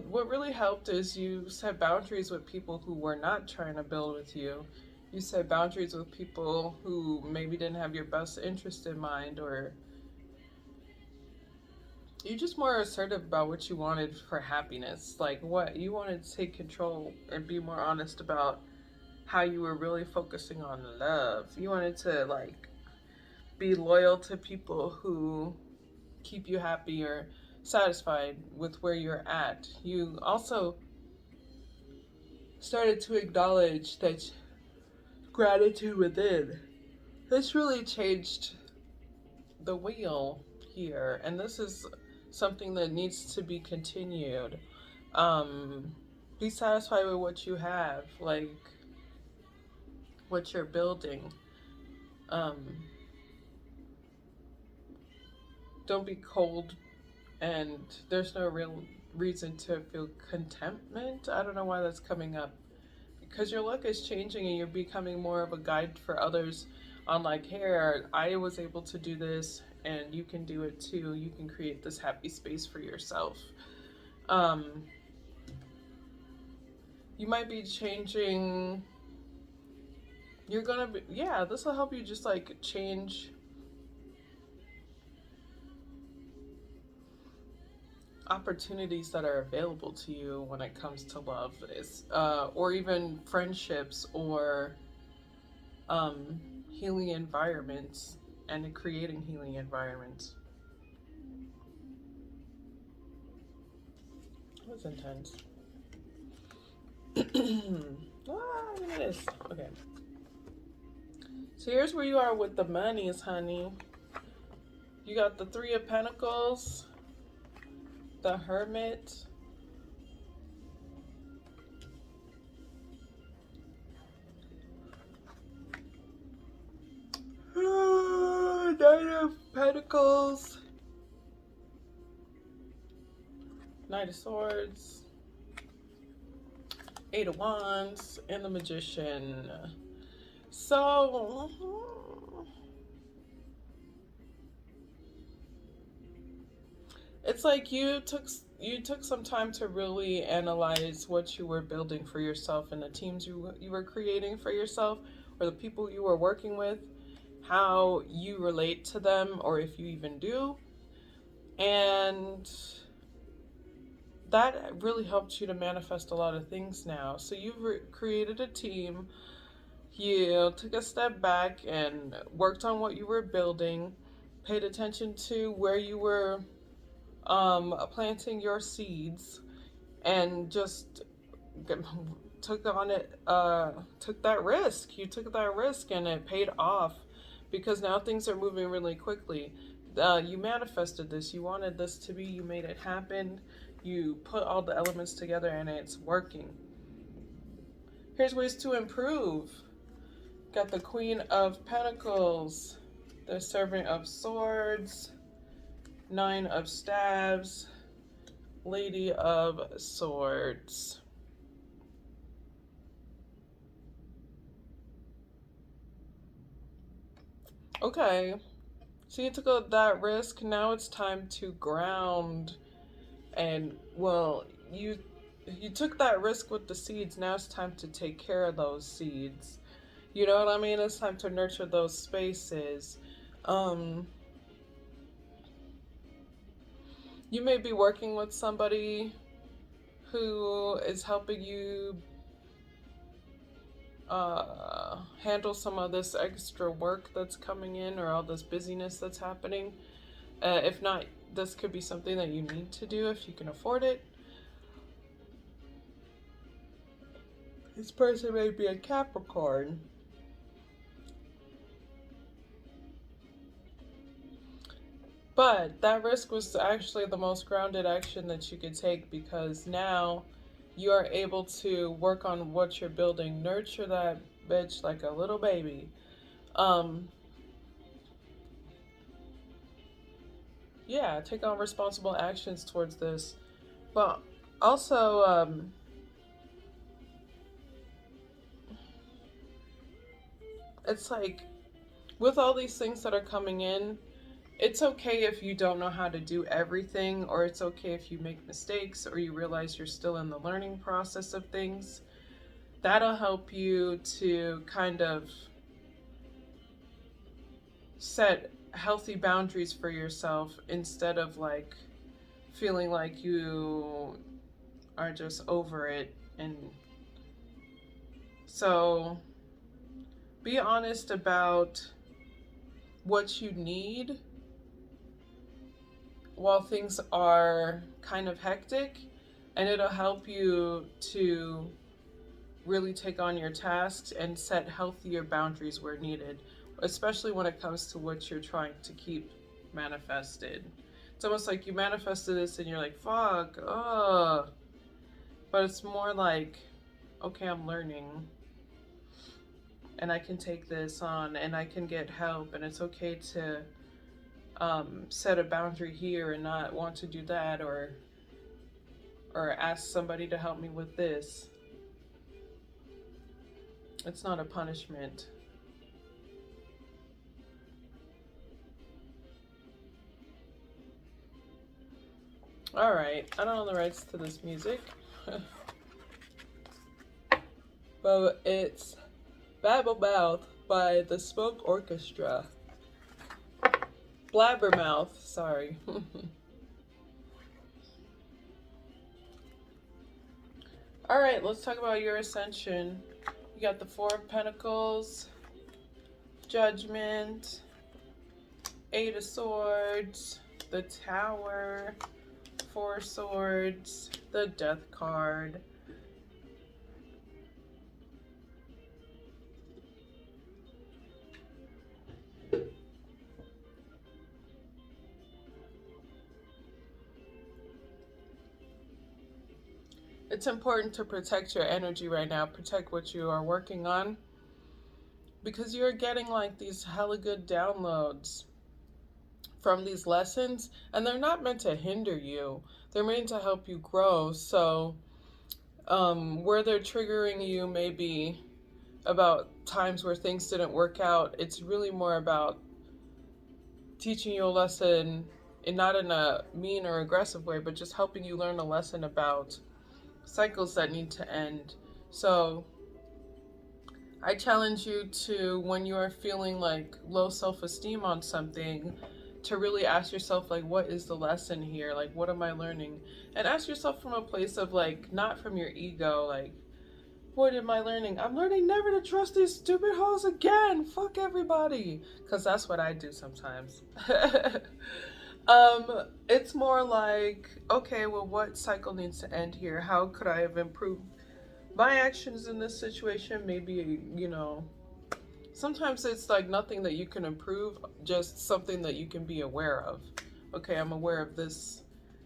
what really helped is you set boundaries with people who were not trying to build with you. You set boundaries with people who maybe didn't have your best interest in mind, or you just more assertive about what you wanted for happiness. Like what you wanted to take control and be more honest about how you were really focusing on love. You wanted to like be loyal to people who keep you happy or satisfied with where you're at. You also started to acknowledge that gratitude within. This really changed the wheel here, and this is something that needs to be continued. Be satisfied with what you have, like what you're building. Don't be cold, and there's no real reason to feel contentment. I don't know why that's coming up, because your luck is changing and you're becoming more of a guide for others on like, hey, I was able to do this and you can do it too. You can create this happy space for yourself. You might be changing. You're gonna be, yeah, this will help you just like change opportunities that are available to you when it comes to love, is or even friendships, or healing environments, and creating healing environments. That was intense. Look at this. Okay. So here's where you are with the monies, honey. You got the Three of Pentacles, the Hermit, Knight of Pentacles, Knight of Swords, Eight of Wands, and the Magician. So it's like you took some time to really analyze what you were building for yourself and the teams you were creating for yourself, or the people you were working with, how you relate to them, or if you even do. And that really helped you to manifest a lot of things now. So you've created a team, you took a step back and worked on what you were building, paid attention to where you were planting your seeds, and just took that risk. You took that risk and it paid off, because now things are moving really quickly. You manifested this. You wanted this to be. You made it happen. You put all the elements together and it's working. Here's ways to improve. Got the Queen of Pentacles, the Servant of Swords, Nine of Staves, Lady of Swords. Okay, so you took that risk. Now it's time to ground. And well, you took that risk with the seeds. Now it's time to take care of those seeds. You know what I mean? It's time to nurture those spaces. You may be working with somebody who is helping you handle some of this extra work that's coming in or all this busyness that's happening. If not, this could be something that you need to do if you can afford it. This person may be a Capricorn. But that risk was actually the most grounded action that you could take, because now you are able to work on what you're building. Nurture that bitch like a little baby. Yeah, take on responsible actions towards this. But also, it's like, with all these things that are coming in, it's okay if you don't know how to do everything, or it's okay if you make mistakes, or you realize you're still in the learning process of things. That'll help you to kind of set healthy boundaries for yourself, instead of like feeling like you are just over it. And so be honest about what you need while things are kind of hectic, and it'll help you to really take on your tasks and set healthier boundaries where needed, especially when it comes to what you're trying to keep manifested. It's almost like you manifested this and you're like, fuck, ugh. But it's more like, okay, I'm learning, and I can take this on, and I can get help, and it's okay to set a boundary here and not want to do that, or ask somebody to help me with this. It's not a punishment. All right, I don't own the rights to this music, but it's Babblmouth by the Smoke Orchestra. Blabbermouth, sorry. All right, let's talk about your ascension. You got the Four of Pentacles, Judgment, Eight of Swords, the Tower, Four of Swords, the Death card. It's important to protect your energy right now, protect what you are working on, because you're getting like these hella good downloads from these lessons, and they're not meant to hinder you. They're meant to help you grow. So where they're triggering you maybe about times where things didn't work out, it's really more about teaching you a lesson, and not in a mean or aggressive way, but just helping you learn a lesson about cycles that need to end. So I challenge you to, when you are feeling like low self-esteem on something, to really ask yourself, like, what is the lesson here? Like, what am I learning? And ask yourself from a place of like, not from your ego, like, what am I learning? I'm learning never to trust these stupid hoes again. Fuck everybody. Because that's what I do sometimes. It's more like, okay, well, what cycle needs to end here? How could I have improved my actions in this situation? Maybe, you know, sometimes it's like nothing that you can improve, just something that you can be aware of. Okay, I'm aware of this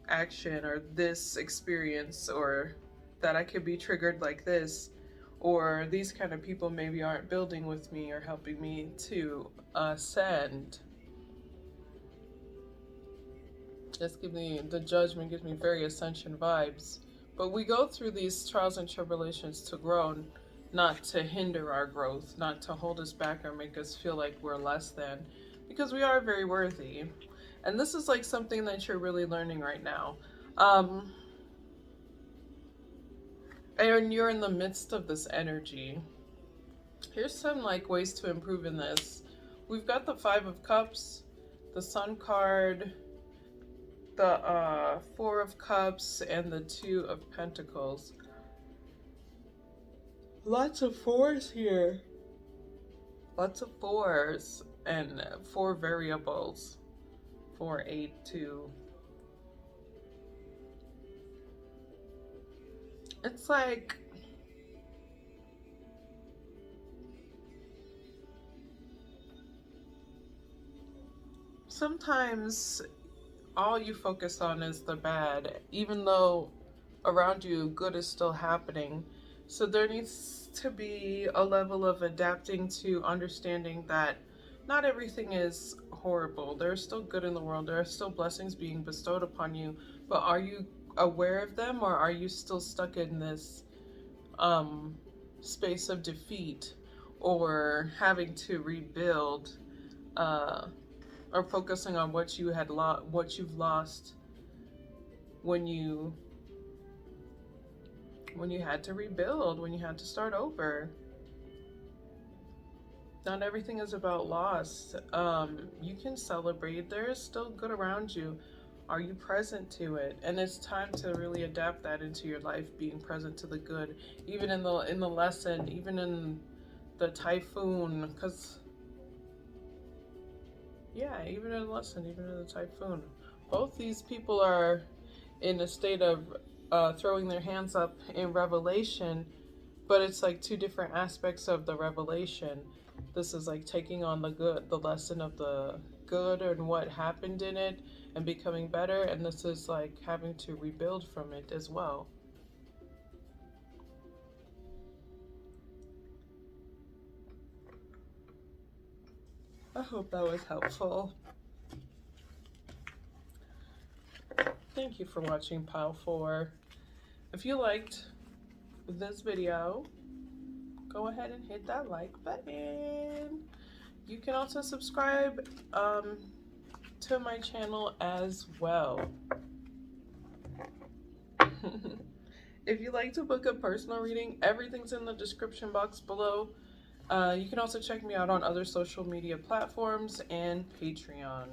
action or this experience, or that I could be triggered like this, or these kind of people maybe aren't building with me or helping me to ascend. Just give me, the Judgment gives me very ascension vibes. But we go through these trials and tribulations to grow, not to hinder our growth, not to hold us back or make us feel like we're less than, because we are very worthy. And this is like something that you're really learning right now. And you're in the midst of this energy. Here's some like ways to improve in this. We've got the Five of Cups, the Sun card, the Four of Cups, and the Two of Pentacles. Lots of fours here. Lots of fours and four variables. 4, 8, 2. It's like sometimes all you focus on is the bad, even though around you good is still happening. So there needs to be a level of adapting to understanding that not everything is horrible. There's still good in the world. There are still blessings being bestowed upon you. But are you aware of them, or are you still stuck in this space of defeat or having to rebuild, or focusing on what you had what you've lost when you had to rebuild, when you had to start over? Not everything is about loss. You can celebrate. There is still good around you. Are you present to it? And it's time to really adapt that into your life, being present to the good, even in the lesson, even in the typhoon. Because yeah, even in the lesson, even in the typhoon, both these people are in a state of throwing their hands up in revelation, but it's like two different aspects of the revelation. This is like taking on the good, the lesson of the good and what happened in it and becoming better, and this is like having to rebuild from it as well. I hope that was helpful. Thank you for watching Pile 4. If you liked this video, go ahead and hit that like button. You can also subscribe to my channel as well. If you'd like to book a personal reading, everything's in the description box below. You can also check me out on other social media platforms and Patreon.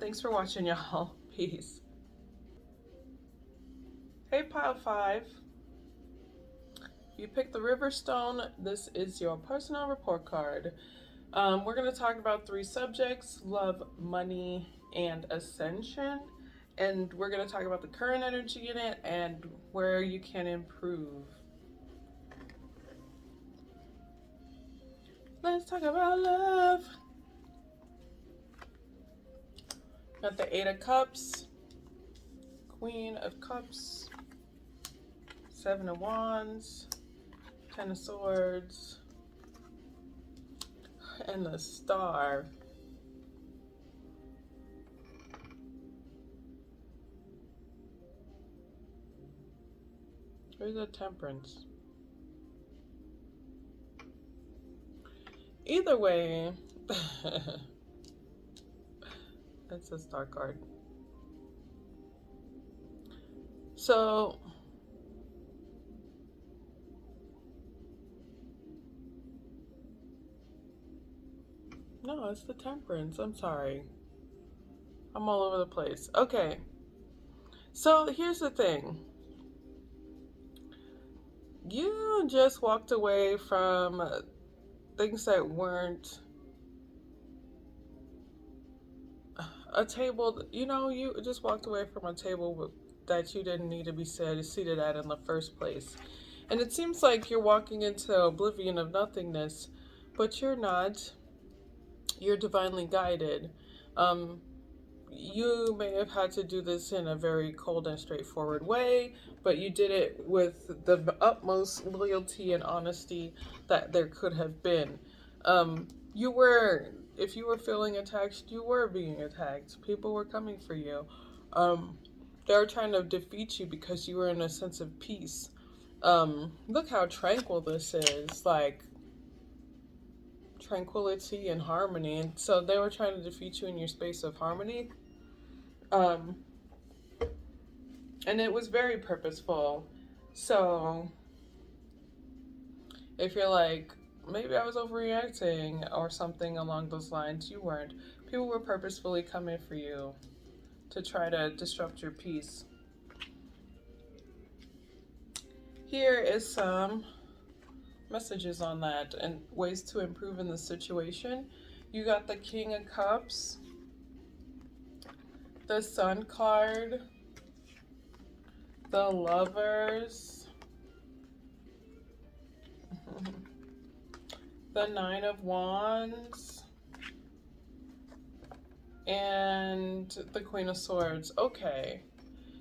Thanks for watching, y'all. Peace. Hey, Pile 5. You picked the Riverstone. This is your personal report card. We're going to talk about 3 subjects: love, money, and ascension. And we're going to talk about the current energy in it and where you can improve. Let's talk about love. Got the 8 of Cups, Queen of Cups, 7 of Wands, 10 of Swords, and the Star. Where's the Temperance? Either way, that's a Star card. So, no, it's the Temperance. I'm sorry. I'm all over the place. Okay. So, here's the thing. You just walked away from things that weren't a table. You just walked away from a table that you didn't need to be seated at in the first place. And it seems like you're walking into oblivion of nothingness, but you're not. You're divinely guided. You may have had to do this in a very cold and straightforward way, but you did it with the utmost loyalty and honesty that there could have been. If you were feeling attacked, you were being attacked. People were coming for you. They were trying to defeat you because you were in a sense of peace. Look how tranquil this is, like tranquility and harmony. And so they were trying to defeat you in your space of harmony. And it was very purposeful. So if you're like, maybe I was overreacting or something along those lines, you weren't. People were purposefully coming for you to try to disrupt your peace. Here is some messages on that and ways to improve in the situation. You got the King of Cups, the Sun card, the Lovers, the Nine of Wands, and the Queen of Swords. Okay.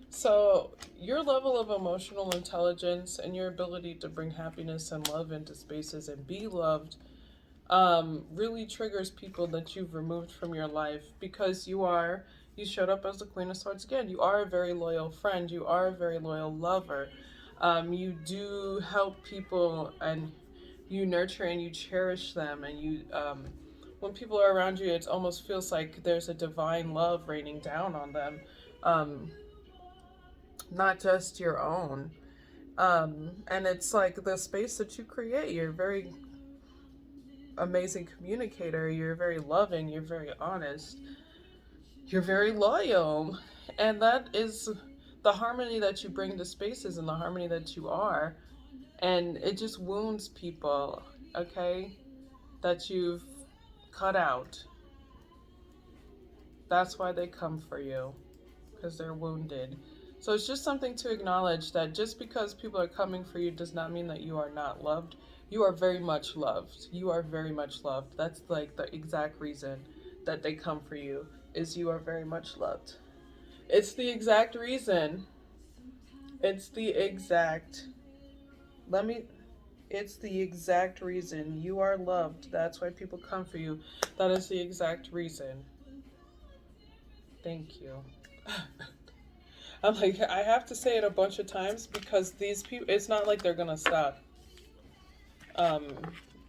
So, your level of emotional intelligence and your ability to bring happiness and love into spaces and be loved really triggers people that you've removed from your life, because you showed up as the Queen of Swords again. You are a very loyal friend. You are a very loyal lover. You do help people, and you nurture and you cherish them, and when people are around you, it almost feels like there's a divine love raining down on them. Um, Not just your own. And it's like the space that you create. You're a very amazing communicator. You're very loving. You're very honest. You're very loyal. And that is the harmony that you bring to spaces and the harmony that you are. And it just wounds people, okay, that you've cut out. That's why they come for you, because they're wounded. So it's just something to acknowledge, that just because people are coming for you does not mean that you are not loved. You are very much loved. You are very much loved. That's like the exact reason that they come for you, is you are very much loved. It's the exact reason. It's the exact. Let me. It's the exact reason you are loved. That's why people come for you. That is the exact reason. Thank you. I'm like, I have to say it a bunch of times because these people, it's not like they're gonna stop. Um,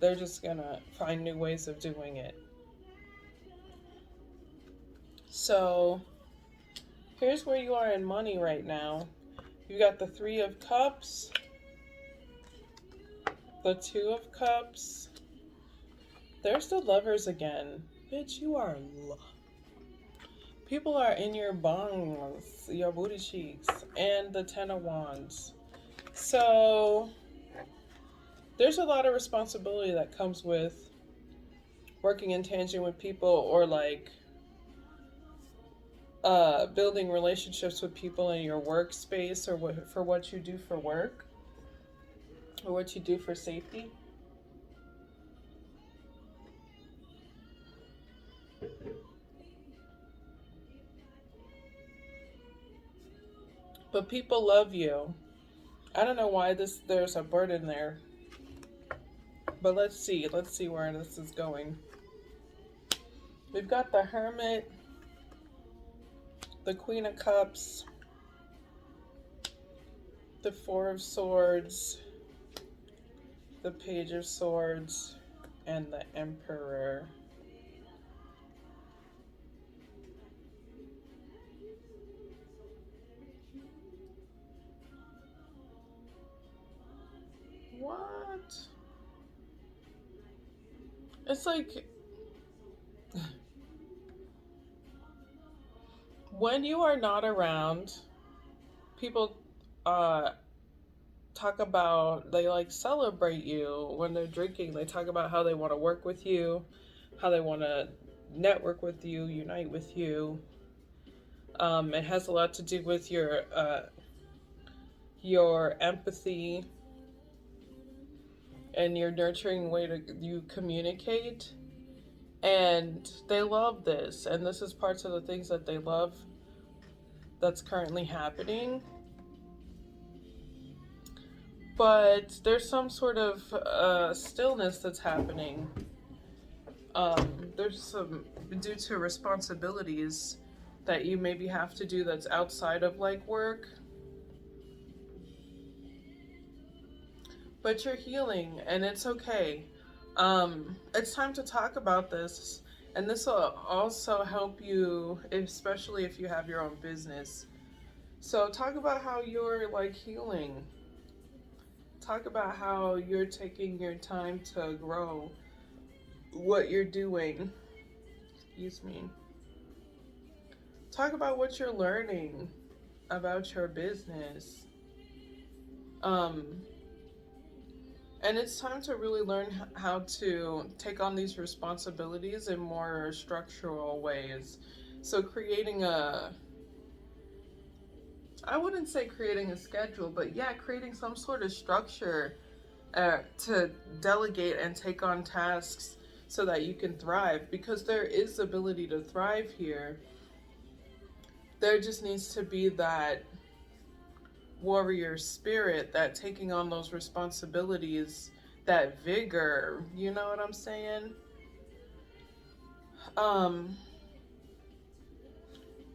they're just gonna find new ways of doing it. So, here's where you are in money right now. You got the Three of Cups, the Two of Cups. There's the Lovers again. Bitch, you are people are in your bongs, your booty cheeks, and the Ten of Wands. So there's a lot of responsibility that comes with working in tangent with people, or like building relationships with people in your workspace, or for what you do for work, or what you do for safety. But people love you. I don't know why there's a burden there. But let's see where this is going. We've got the Hermit, the Queen of Cups, the Four of Swords, the Page of Swords, and the Emperor. What? It's like when you are not around, people talk about, they like celebrate you when they're drinking. They talk about how they want to work with you, how they want to network with you, unite with you. It has a lot to do with your empathy and your nurturing way to you communicate. And they love this, and this is parts of the things that they love that's currently happening. But there's some sort of stillness that's happening. There's some, due to responsibilities that you maybe have to do that's outside of like work. But you're healing, and it's okay. It's time to talk about this, and this will also help you, especially if you have your own business. So talk about how you're like healing. Talk about how you're taking your time to grow what you're doing. Excuse me. Talk about what you're learning about your business. And And it's time to really learn how to take on these responsibilities in more structural ways. So creating a, I wouldn't say creating a schedule, but yeah, creating some sort of structure to delegate and take on tasks so that you can thrive, because there is ability to thrive here. There just needs to be that warrior spirit, that taking on those responsibilities, that vigor, you know what I'm saying? um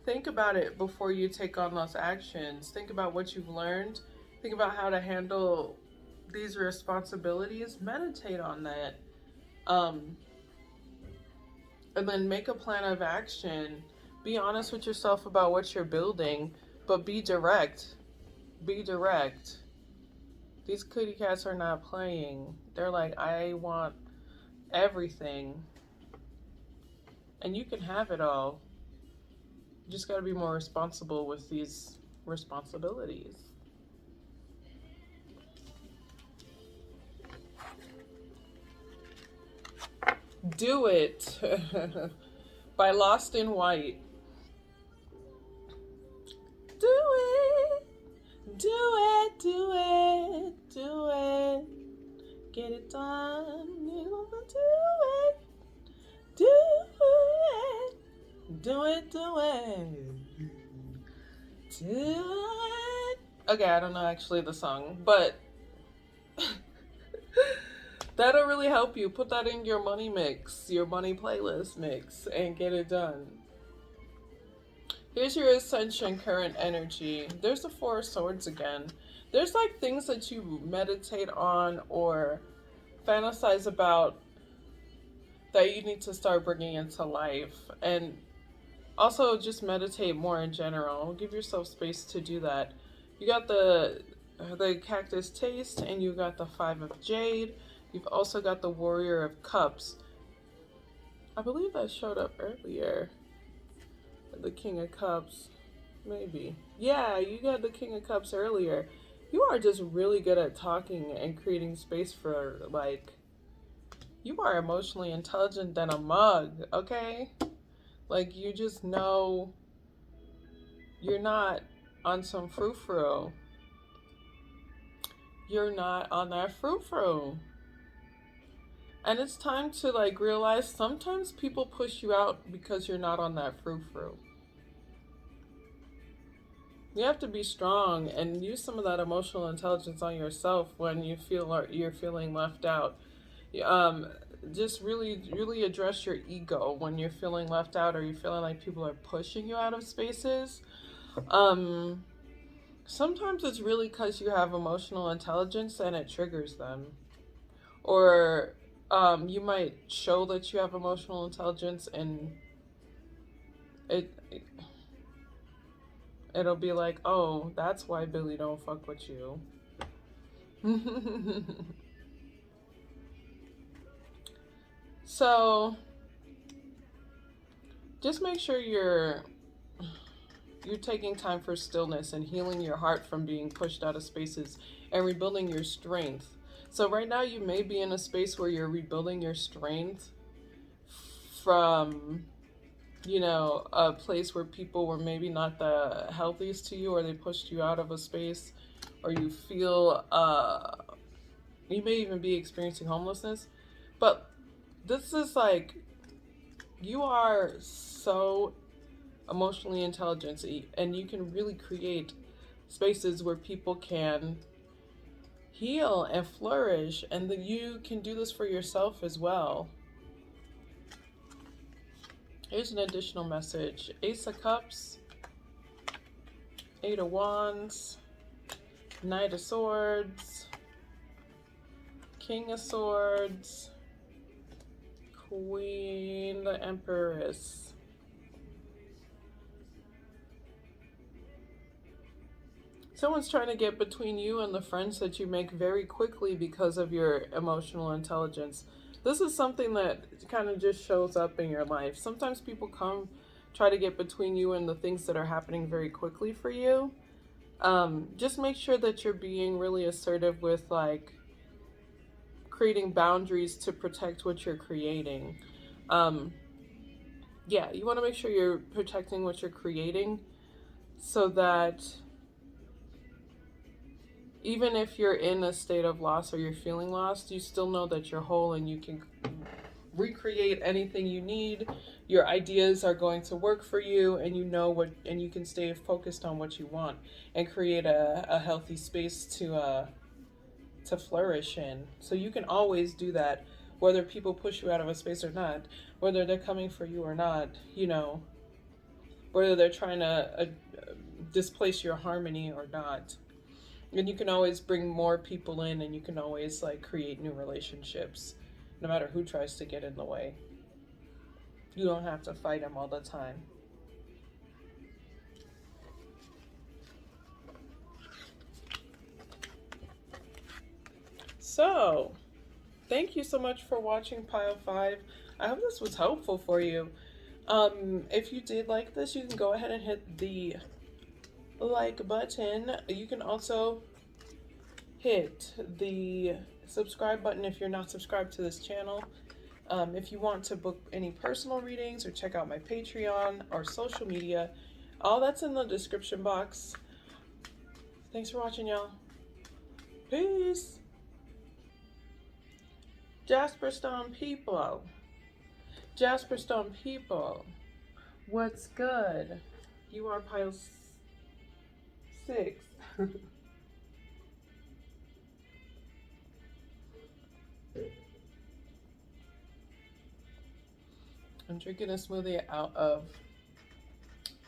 think about it before you take on those actions. Think about what you've learned. Think about how to handle these responsibilities. Meditate on that. um and then make a plan of action. Be honest with yourself about what you're building, but be direct. Be direct. These kitty cats are not playing. They're like, I want everything. And you can have it all. You just got to be more responsible with these responsibilities. Do It by Lost in White. Do it. Do it. Do it. Do it. Get it done. You wanna do it. Do it. Do it. Do it. Do it. Okay, I don't know actually the song, but that'll really help you. Put that in your money mix, your money playlist mix, and get it done. Here's your ascension current energy. There's the Four of Swords again. There's like things that you meditate on or fantasize about that you need to start bringing into life. And also just meditate more in general. Give yourself space to do that. You got the Cactus Taste, and you got the Five of Jade. You've also got the Warrior of Cups. I believe that showed up earlier. The King of Cups. Maybe. Yeah, you got the King of Cups earlier. You are just really good at talking and creating space for, like, you are emotionally intelligent than a mug, okay? Like, you just know you're not on some frou-frou. You're not on that frou-frou. And it's time to like realize sometimes people push you out because you're not on that frou-frou. You have to be strong and use some of that emotional intelligence on yourself when you feel like you're feeling left out. Um, just really address your ego when you're feeling left out or you're feeling like people are pushing you out of spaces. Um, Sometimes it's really because you have emotional intelligence and it triggers them. Or you might show that you have emotional intelligence and it it'll be like, oh, that's why Billie don't fuck with you. So just make sure you're taking time for stillness and healing your heart from being pushed out of spaces and rebuilding your strength. So right now you may be in a space where you're rebuilding your strength from, you know, a place where people were maybe not the healthiest to you, or they pushed you out of a space, or you feel you may even be experiencing homelessness. But this is like, you are so emotionally intelligent and you can really create spaces where people can heal and flourish, and that you can do this for yourself as well. Here's an additional message. Ace of Cups, Eight of Wands, Knight of Swords, King of Swords, Queen, the Empress. Someone's trying to get between you and the friends that you make very quickly because of your emotional intelligence. This is something that kind of just shows up in your life. Sometimes people come try to get between you and the things that are happening very quickly for you. Just make sure that you're being really assertive with, like, creating boundaries to protect what you're creating. Yeah, you want to make sure you're protecting what you're creating so that even if you're in a state of loss or you're feeling lost, you still know that you're whole and you can recreate anything you need. Your ideas are going to work for you, and you know what, and you can stay focused on what you want and create a healthy space to flourish in. So you can always do that, whether people push you out of a space or not, whether they're coming for you or not, you know, whether they're trying to displace your harmony or not. And you can always bring more people in, and you can always like create new relationships, no matter who tries to get in the way. You don't have to fight them all the time. So, thank you so much for watching Pile 5. I hope this was helpful for you. If you did like this, you can go ahead and hit the like button. You can also hit the subscribe button if you're not subscribed to this channel. If you want to book any personal readings or check out my Patreon or social media, all that's in the description box. Thanks for watching, y'all. Peace. Jasperstone people. Jasperstone people. What's good? You are pile 6. I'm drinking a smoothie out of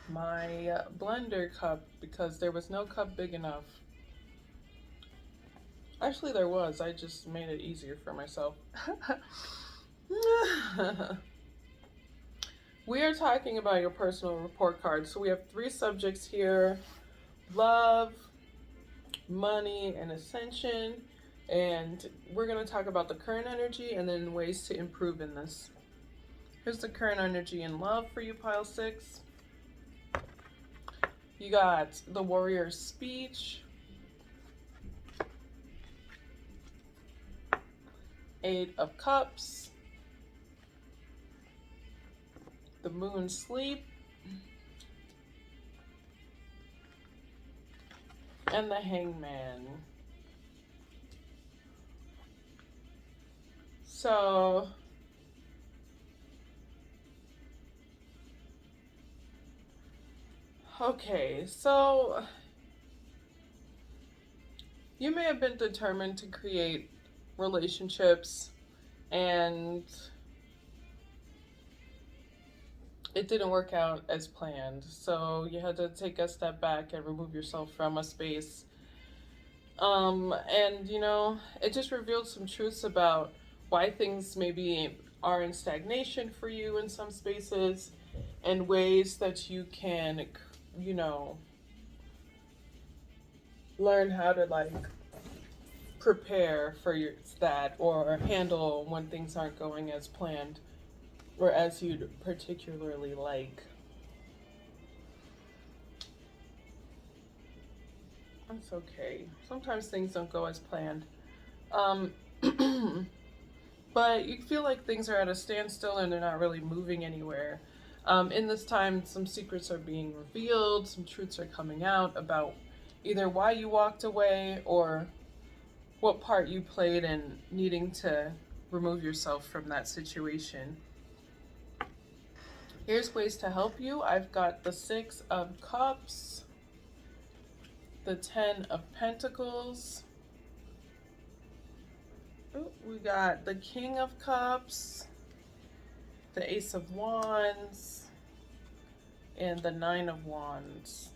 my blender cup because there was no cup big enough. Actually, there was. I just made it easier for myself. We are talking about your personal report card. So we have 3 subjects here: love, money, and ascension. And we're going to talk about the current energy and then ways to improve in this. Here's the current energy in love for you, pile 6. You got the warrior's speech, 8 of cups, the moon sleep, and the hangman. So okay, so you may have been determined to create relationships and it didn't work out as planned. So you had to take a step back and remove yourself from a space. And you know, it just revealed some truths about why things maybe are in stagnation for you in some spaces and ways that you can, you know, learn how to like prepare for that or handle when things aren't going as planned or as you'd particularly like. That's okay. Sometimes things don't go as planned. But you feel like things are at a standstill and they're not really moving anywhere. In this time, some secrets are being revealed, some truths are coming out about either why you walked away or what part you played in needing to remove yourself from that situation. Here's ways to help you. I've got the 6 of Cups, the 10 of Pentacles. Ooh, we got the King of Cups, the Ace of Wands, and the 9 of Wands.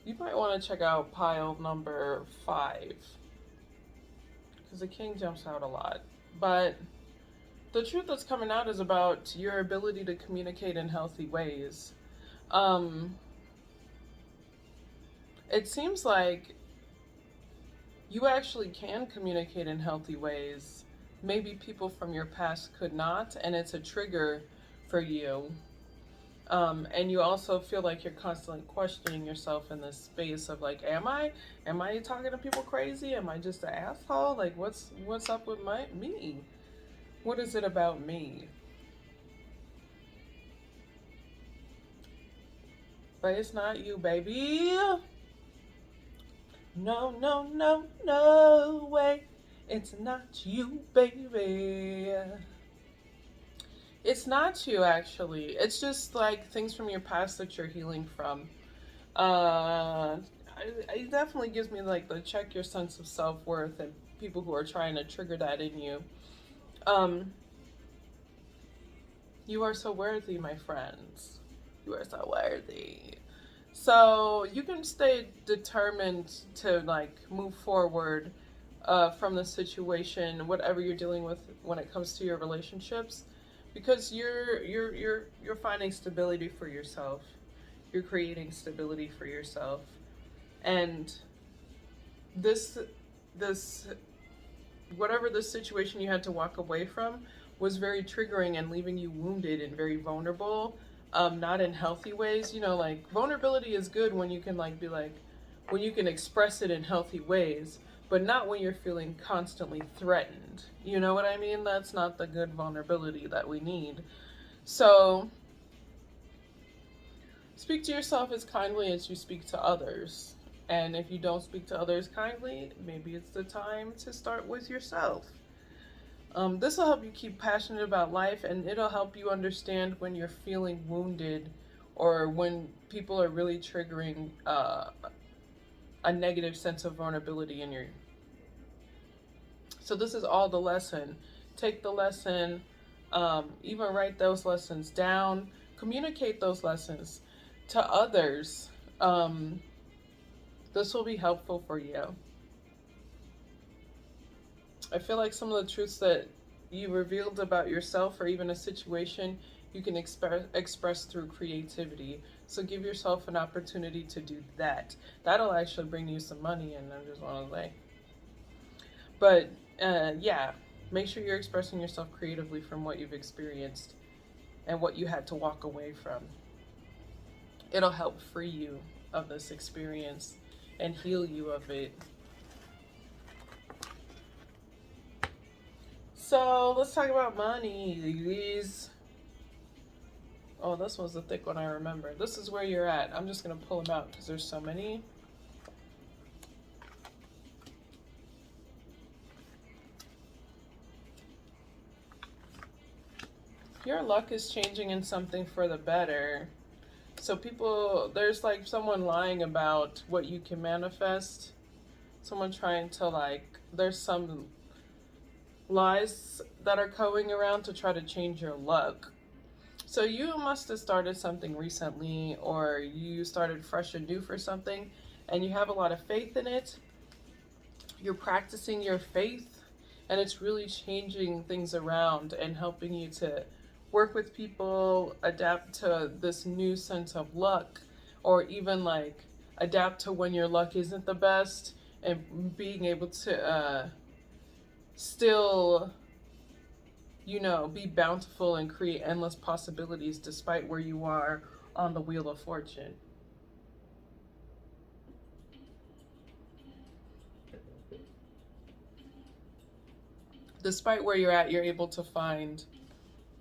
You might want to check out pile number 5 because the King jumps out a lot. But the truth that's coming out is about your ability to communicate in healthy ways. It seems like you actually can communicate in healthy ways. Maybe people from your past could not, and it's a trigger for you. And you also feel like you're constantly questioning yourself in this space of like, am I talking to people crazy? Am I just an asshole? Like, what's up with me? What is it about me? But it's not you, baby. No, no, no, no way. It's not you, baby. It's not you, actually. It's just like things from your past that you're healing from. It definitely gives me like the check your sense of self worth and people who are trying to trigger that in you. Um, you are so worthy, my friends. You are so worthy. So you can stay determined to like move forward from the situation, whatever you're dealing with when it comes to your relationships, because you're finding stability for yourself. You're creating stability for yourself, and this this whatever the situation you had to walk away from was very triggering and leaving you wounded and very vulnerable, not in healthy ways. You know, like vulnerability is good when you can like be like when you can express it in healthy ways, but not when you're feeling constantly threatened. You know what I mean? That's not the good vulnerability that we need. So speak to yourself as kindly as you speak to others. And if you don't speak to others kindly, maybe it's the time to start with yourself. This will help you keep passionate about life, and it'll help you understand when you're feeling wounded or when people are really triggering a negative sense of vulnerability in your. So this is all the lesson. Take the lesson, even write those lessons down, communicate those lessons to others. This will be helpful for you. I feel like some of the truths that you revealed about yourself or even a situation you can express through creativity. So give yourself an opportunity to do that. That'll actually bring you some money, and I just want to say. But yeah, make sure you're expressing yourself creatively from what you've experienced and what you had to walk away from. It'll help free you of this experience and heal you of it. So let's talk about money. These. Oh, this was the thick one I remember. This is where you're at. I'm just going to pull them out because there's so many. Your luck is changing in something for the better. So people, there's like someone lying about what you can manifest. Someone trying to like, there's some lies that are going around to try to change your luck. So you must have started something recently, or you started fresh and new for something, and you have a lot of faith in it. You're practicing your faith, and it's really changing things around and helping you to work with people, adapt to this new sense of luck, or even like adapt to when your luck isn't the best, and being able to still, you know, be bountiful and create endless possibilities despite where you are on the wheel of fortune. Despite where you're at, you're able to find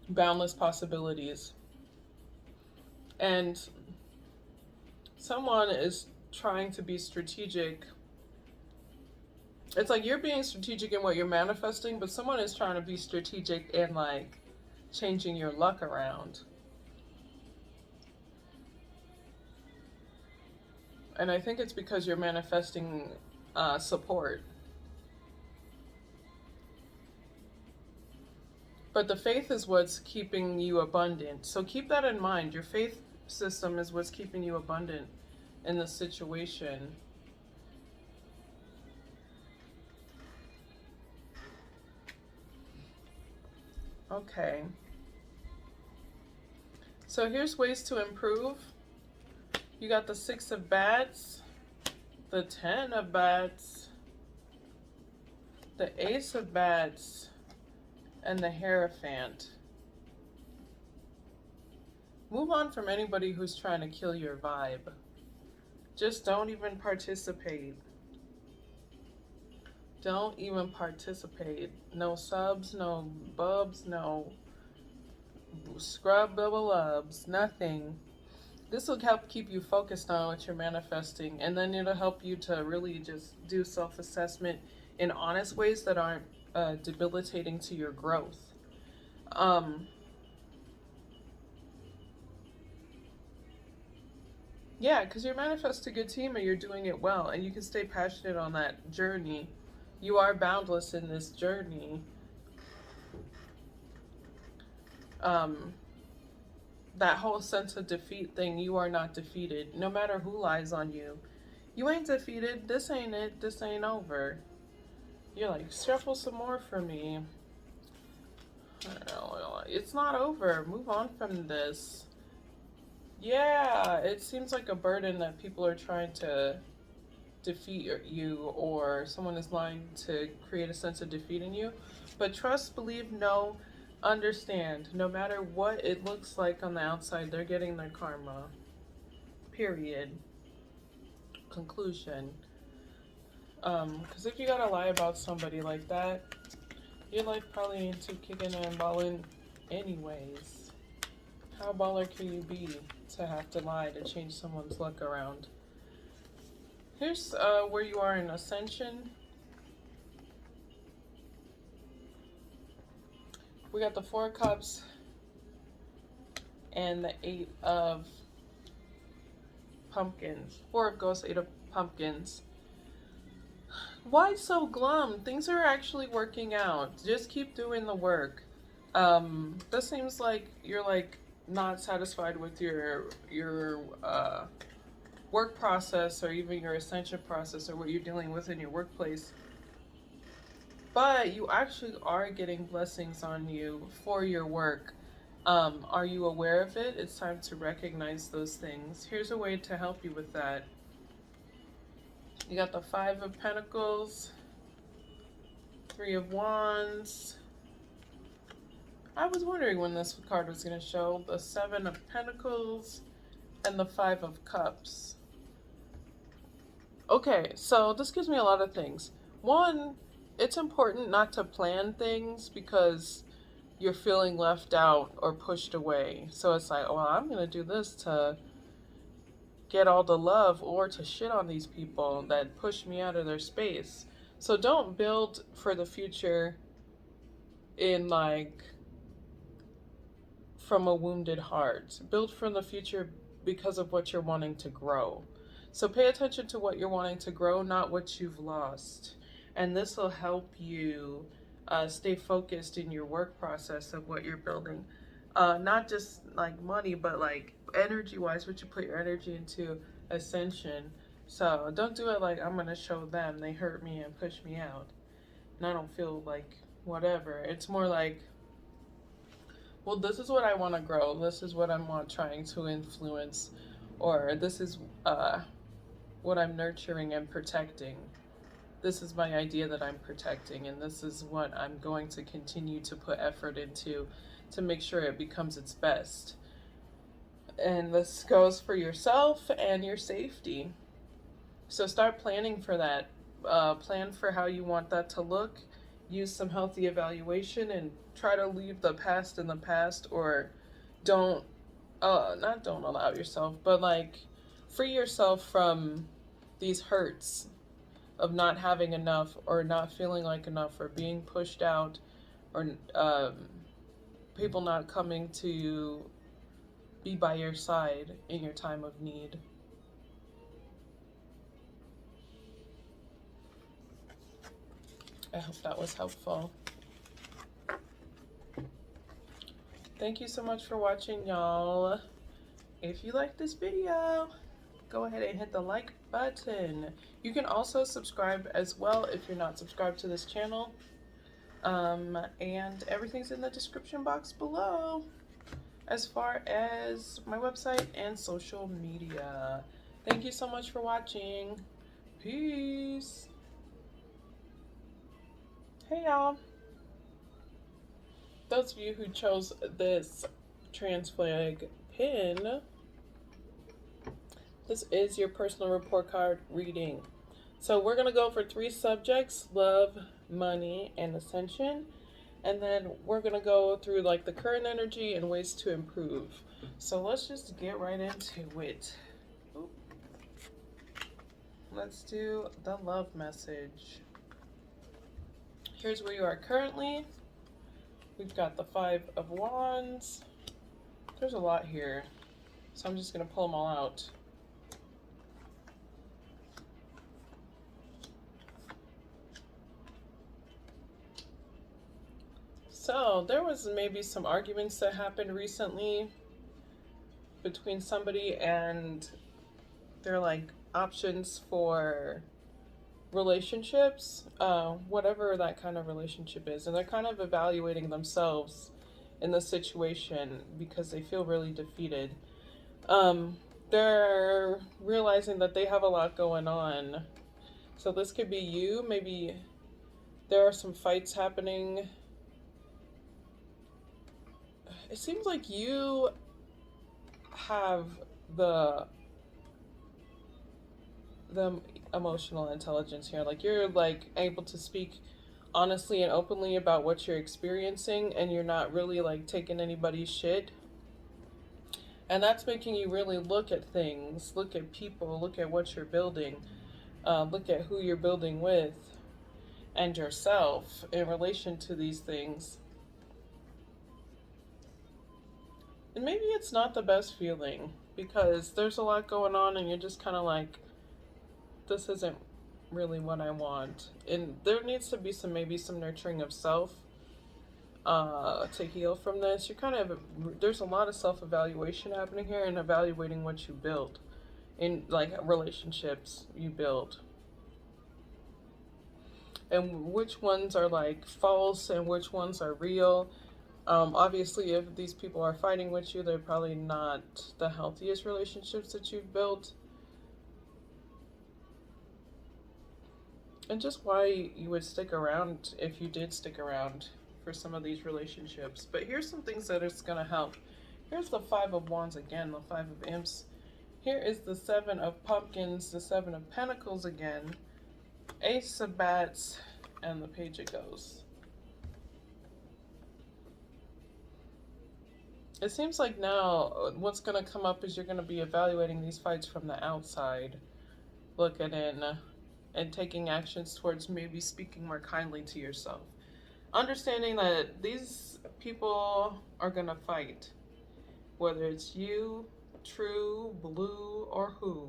boundless possibilities. And someone is trying to be strategic. It's like you're being strategic in what you're manifesting, but someone is trying to be strategic in like changing your luck around. And I think it's because you're manifesting support. But the faith is what's keeping you abundant. So keep that in mind. Your faith system is what's keeping you abundant in the situation. Okay. So here's ways to improve. You got the 6 of bats, the 10 of bats, the ace of bats, and the Hierophant. Move on from anybody who's trying to kill your vibe. Just don't even participate. Don't even participate. No subs, no bubs, no scrub bubble lubs, nothing. This will help keep you focused on what you're manifesting, and then it'll help you to really just do self-assessment in honest ways that aren't debilitating to your growth. Yeah, because you're manifesting a good team and you're doing it well, and you can stay passionate on that journey. You are boundless in this journey. That whole sense of defeat thing, you are not defeated. No matter who lies on you, you ain't defeated. This ain't it. This ain't over. You're like, shuffle some more for me. I don't know. It's not over. Move on from this. Yeah, it seems like a burden that people are trying to defeat you, or someone is lying to create a sense of defeat in you. But trust, believe, know, understand. No matter what it looks like on the outside, they're getting their karma. Period. Conclusion. Because if you gotta lie about somebody like that, your life probably ain't too kicking and balling anyways. How baller can you be to have to lie to change someone's luck around? Here's where you are in ascension. We got the 4 of Cups and the 8 of Pumpkins. 4 of Ghosts, 8 of Pumpkins. Why so glum? Things are actually working out. Just keep doing the work. This seems like you're like not satisfied with your work process, or even your ascension process, or what you're dealing with in your workplace. But you actually are getting blessings on you for your work. Are you aware of it? It's time to recognize those things. Here's a way to help you with that. You got the 5 of Pentacles, 3 of Wands. I was wondering when this card was going to show. The 7 of Pentacles and the 5 of Cups. Okay, so this gives me a lot of things. One, it's important not to plan things because you're feeling left out or pushed away. So it's like, well, I'm going to do this to get all the love, or to shit on these people that push me out of their space. So don't build for the future in like from a wounded heart. Build for the future because of what you're wanting to grow. So pay attention to what you're wanting to grow, not what you've lost. And this will help you stay focused in your work process of what you're building. Not just like money, but like energy wise, what you put your energy into ascension. So don't do it like, I'm going to show them, they hurt me and push me out, and I don't feel like whatever. It's more like, well, this is what I want to grow. This is what I'm trying to influence, or this is what I'm nurturing and protecting. This is my idea that I'm protecting, and this is what I'm going to continue to put effort into to make sure it becomes its best. And this goes for yourself and your safety. So start planning for that. Plan for how you want that to look. Use some healthy evaluation and try to leave the past in the past, or don't allow yourself, but like free yourself from these hurts of not having enough, or not feeling like enough, or being pushed out, or people not coming to be by your side in your time of need. I hope that was helpful. Thank you so much for watching, y'all. If you like this video, go ahead and hit the like button. You can also subscribe as well if you're not subscribed to this channel. And everything's in the description box below, as far as my website and social media. Thank you so much for watching. Peace. Hey y'all. Those of you who chose this trans flag pin. This is your personal report card reading. So we're going to go for 3 subjects: love, money, and ascension. And then we're going to go through like the current energy and ways to improve. So let's just get right into it. Oop. Let's do the love message. Here's where you are currently. We've got the 5 of Wands. There's a lot here, so I'm just going to pull them all out. So there was maybe some arguments that happened recently between somebody and their like options for relationships, whatever that kind of relationship is, and they're kind of evaluating themselves in the situation because they feel really defeated. They're realizing that they have a lot going on. So this could be you. Maybe there are some fights happening. It seems like you have the emotional intelligence here. Like you're like able to speak honestly and openly about what you're experiencing, and you're not really like taking anybody's shit. And that's making you really look at things, look at people, look at what you're building, look at who you're building with and yourself in relation to these things. And maybe it's not the best feeling because there's a lot going on and you're just kind of like, this isn't really what I want. And there needs to be maybe some nurturing of self to heal from this. There's a lot of self-evaluation happening here and evaluating what you build in like relationships you build. And which ones are like false and which ones are real. Obviously, if these people are fighting with you, they're probably not the healthiest relationships that you've built. And just why you would stick around if you did stick around for some of these relationships. But here's some things that is going to help. Here's the 5 of Wands again, the 5 of Imps. Here is the 7 of Pumpkins, the 7 of Pentacles again, Ace of Bats, and the Page of Ghosts. It seems like now what's going to come up is you're going to be evaluating these fights from the outside, looking in and taking actions towards maybe speaking more kindly to yourself. Understanding that these people are going to fight, whether it's you, True, Blue, or who.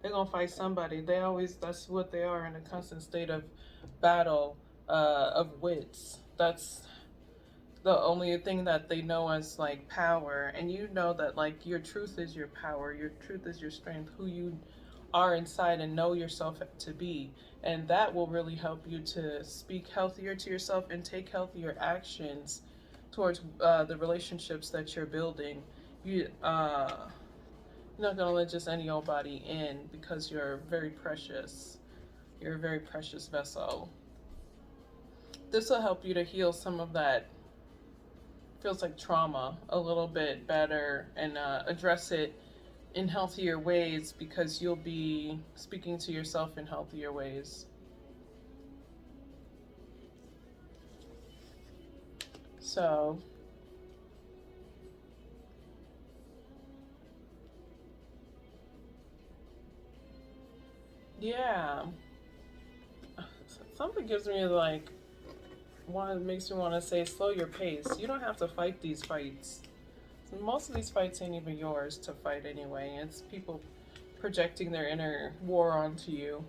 They're going to fight somebody. That's what they are, in a constant state of battle, of wits. That's the only thing that they know as like power. And you know that like your truth is your power, your truth is your strength, who you are inside and know yourself to be. And that will really help you to speak healthier to yourself and take healthier actions towards the relationships that you're building. You're not gonna let just any old body in because you're very precious. You're a very precious vessel. This will help you to heal some of that feels like trauma a little bit better and address it in healthier ways because you'll be speaking to yourself in healthier ways. So yeah, something gives me like makes me want to say slow your pace. You don't have to fight these fights. Most of these fights ain't even yours to fight anyway. It's people projecting their inner war onto you.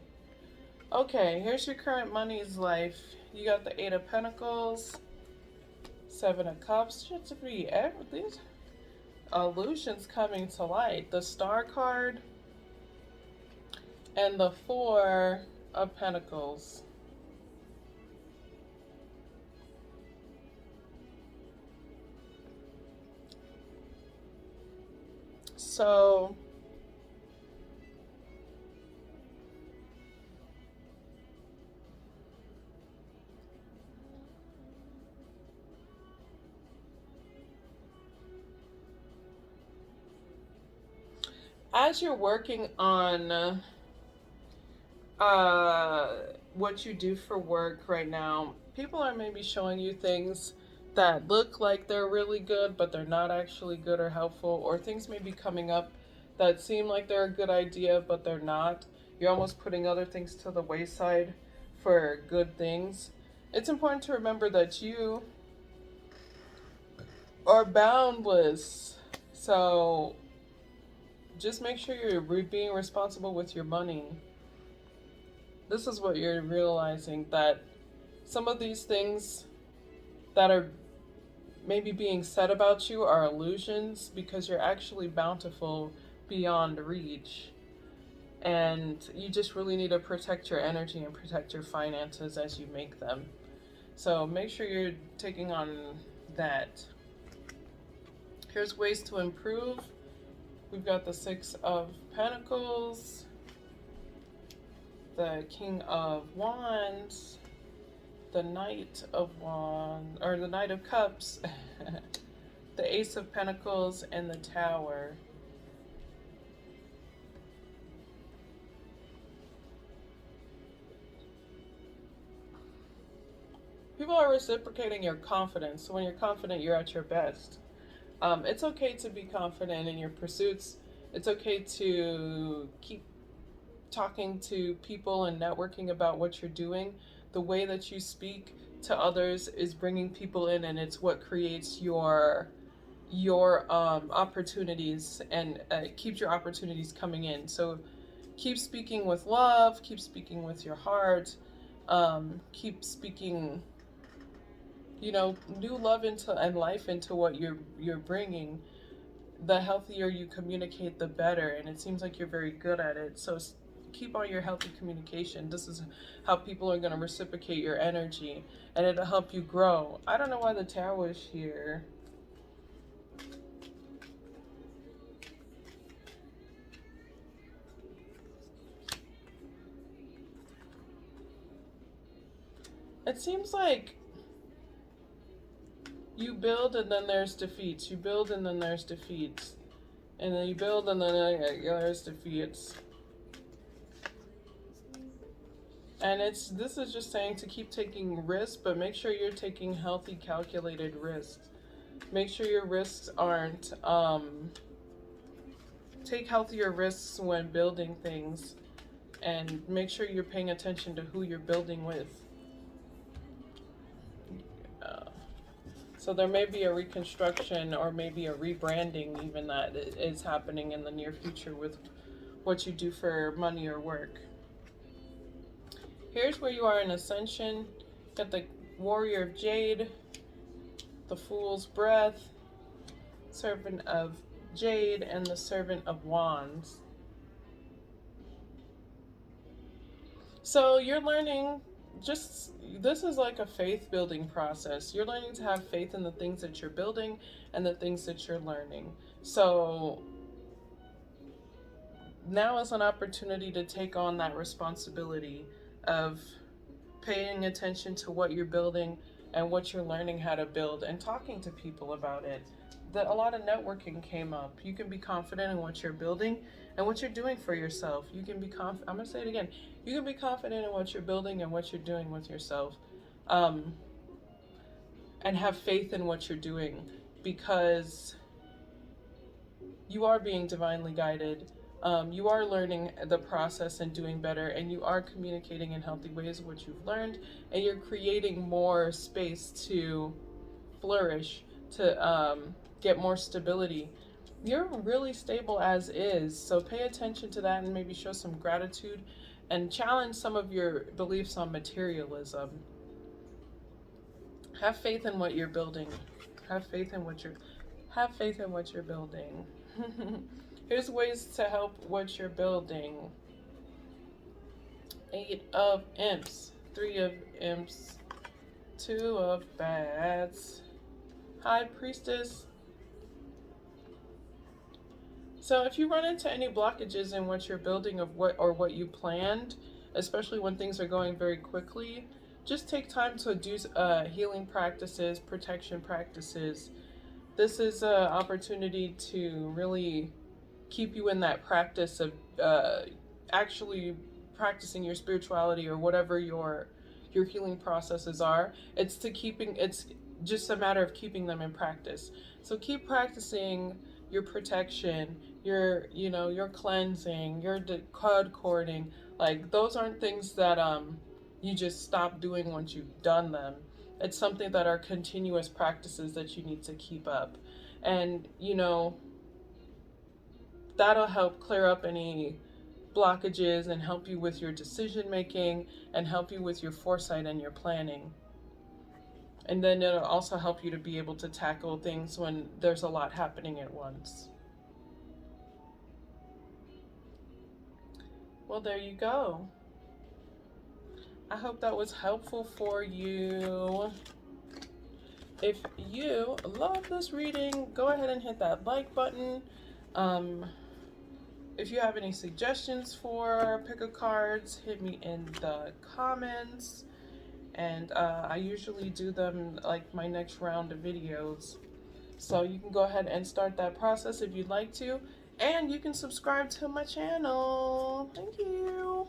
Okay, here's your current money's life. You got the 8 of Pentacles, 7 of Cups. Should be these illusions coming to light. The Star card and the 4 of Pentacles. So as you're working on uh, what you do for work right now, people are maybe showing you things that look like they're really good, but they're not actually good or helpful, or things may be coming up that seem like they're a good idea, but they're not. You're almost putting other things to the wayside for good things. It's important to remember that you are boundless. So just make sure you're being responsible with your money. This is what you're realizing, that some of these things that are maybe being said about you are illusions, because you're actually bountiful beyond reach. And you just really need to protect your energy and protect your finances as you make them. So make sure you're taking on that. Here's ways to improve. We've got the Six of Pentacles, the King of Wands, the Knight of Wands, or the Knight of Cups, the Ace of Pentacles, and the Tower. People are reciprocating your confidence. So when you're confident, you're at your best. It's okay to be confident in your pursuits. It's okay to keep talking to people and networking about what you're doing. The way that you speak to others is bringing people in, and it's what creates your opportunities, and keeps your opportunities coming in. So keep speaking with love, keep speaking with your heart, keep speaking, new love into and life into what you're bringing. The healthier you communicate, the better, and it seems like you're very good at it. So keep on your healthy communication. This is how people are going to reciprocate your energy, and it'll help you grow. I don't know why the Tower is here. It seems like you build and then there's defeats. You build and then there's defeats. And then you build and then there's defeats. And this is just saying to keep taking risks, but make sure you're taking healthy, calculated risks. Make sure your risks aren't, take healthier risks when building things, and make sure you're paying attention to who you're building with. So there may be a reconstruction or maybe a rebranding even that is happening in the near future with what you do for money or work. Here's where you are in Ascension. Got the Warrior of Jade, the Fool's Breath, Servant of Jade, and the Servant of Wands. So you're learning, this is like a faith building process. You're learning to have faith in the things that you're building and the things that you're learning. So now is an opportunity to take on that responsibility of paying attention to what you're building and what you're learning how to build, and talking to people about it. A lot of networking came up. You can be confident in what you're building and what you're doing for yourself. You can be I'm going to say it again. You can be confident in what you're building and what you're doing with yourself. And have faith in what you're doing, because you are being divinely guided. You are learning the process and doing better, and you are communicating in healthy ways what you've learned, and you're creating more space to flourish, to get more stability. You're really stable as is, so pay attention to that and maybe show some gratitude and challenge some of your beliefs on materialism. Have faith in what you're building. Have faith in what you're building. Here's ways to help what you're building. 8 of Imps, 3 of Imps, 2 of Bats, High Priestess. So if you run into any blockages in what you're building of what you planned, especially when things are going very quickly, just take time to do healing practices, protection practices. This is an opportunity to really keep you in that practice of actually practicing your spirituality or whatever your healing processes are. It's just a matter of keeping them in practice. So keep practicing your protection, your cleansing, your code cording. Like those aren't things that you just stop doing once you've done them. It's something that are continuous practices that you need to keep up. And that'll help clear up any blockages and help you with your decision making and help you with your foresight and your planning. And then it'll also help you to be able to tackle things when there's a lot happening at once. Well, there you go. I hope that was helpful for you. If you love this reading, go ahead and hit that like button. If you have any suggestions for pick a cards, hit me in the comments. And I usually do them like my next round of videos. So you can go ahead and start that process if you'd like to. And you can subscribe to my channel. Thank you.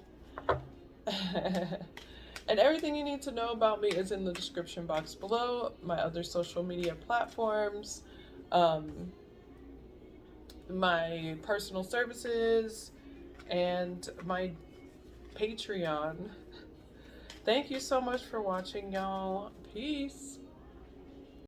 And everything you need to know about me is in the description box below. My other social media platforms, my personal services, and my Patreon. Thank you so much for watching, y'all. Peace.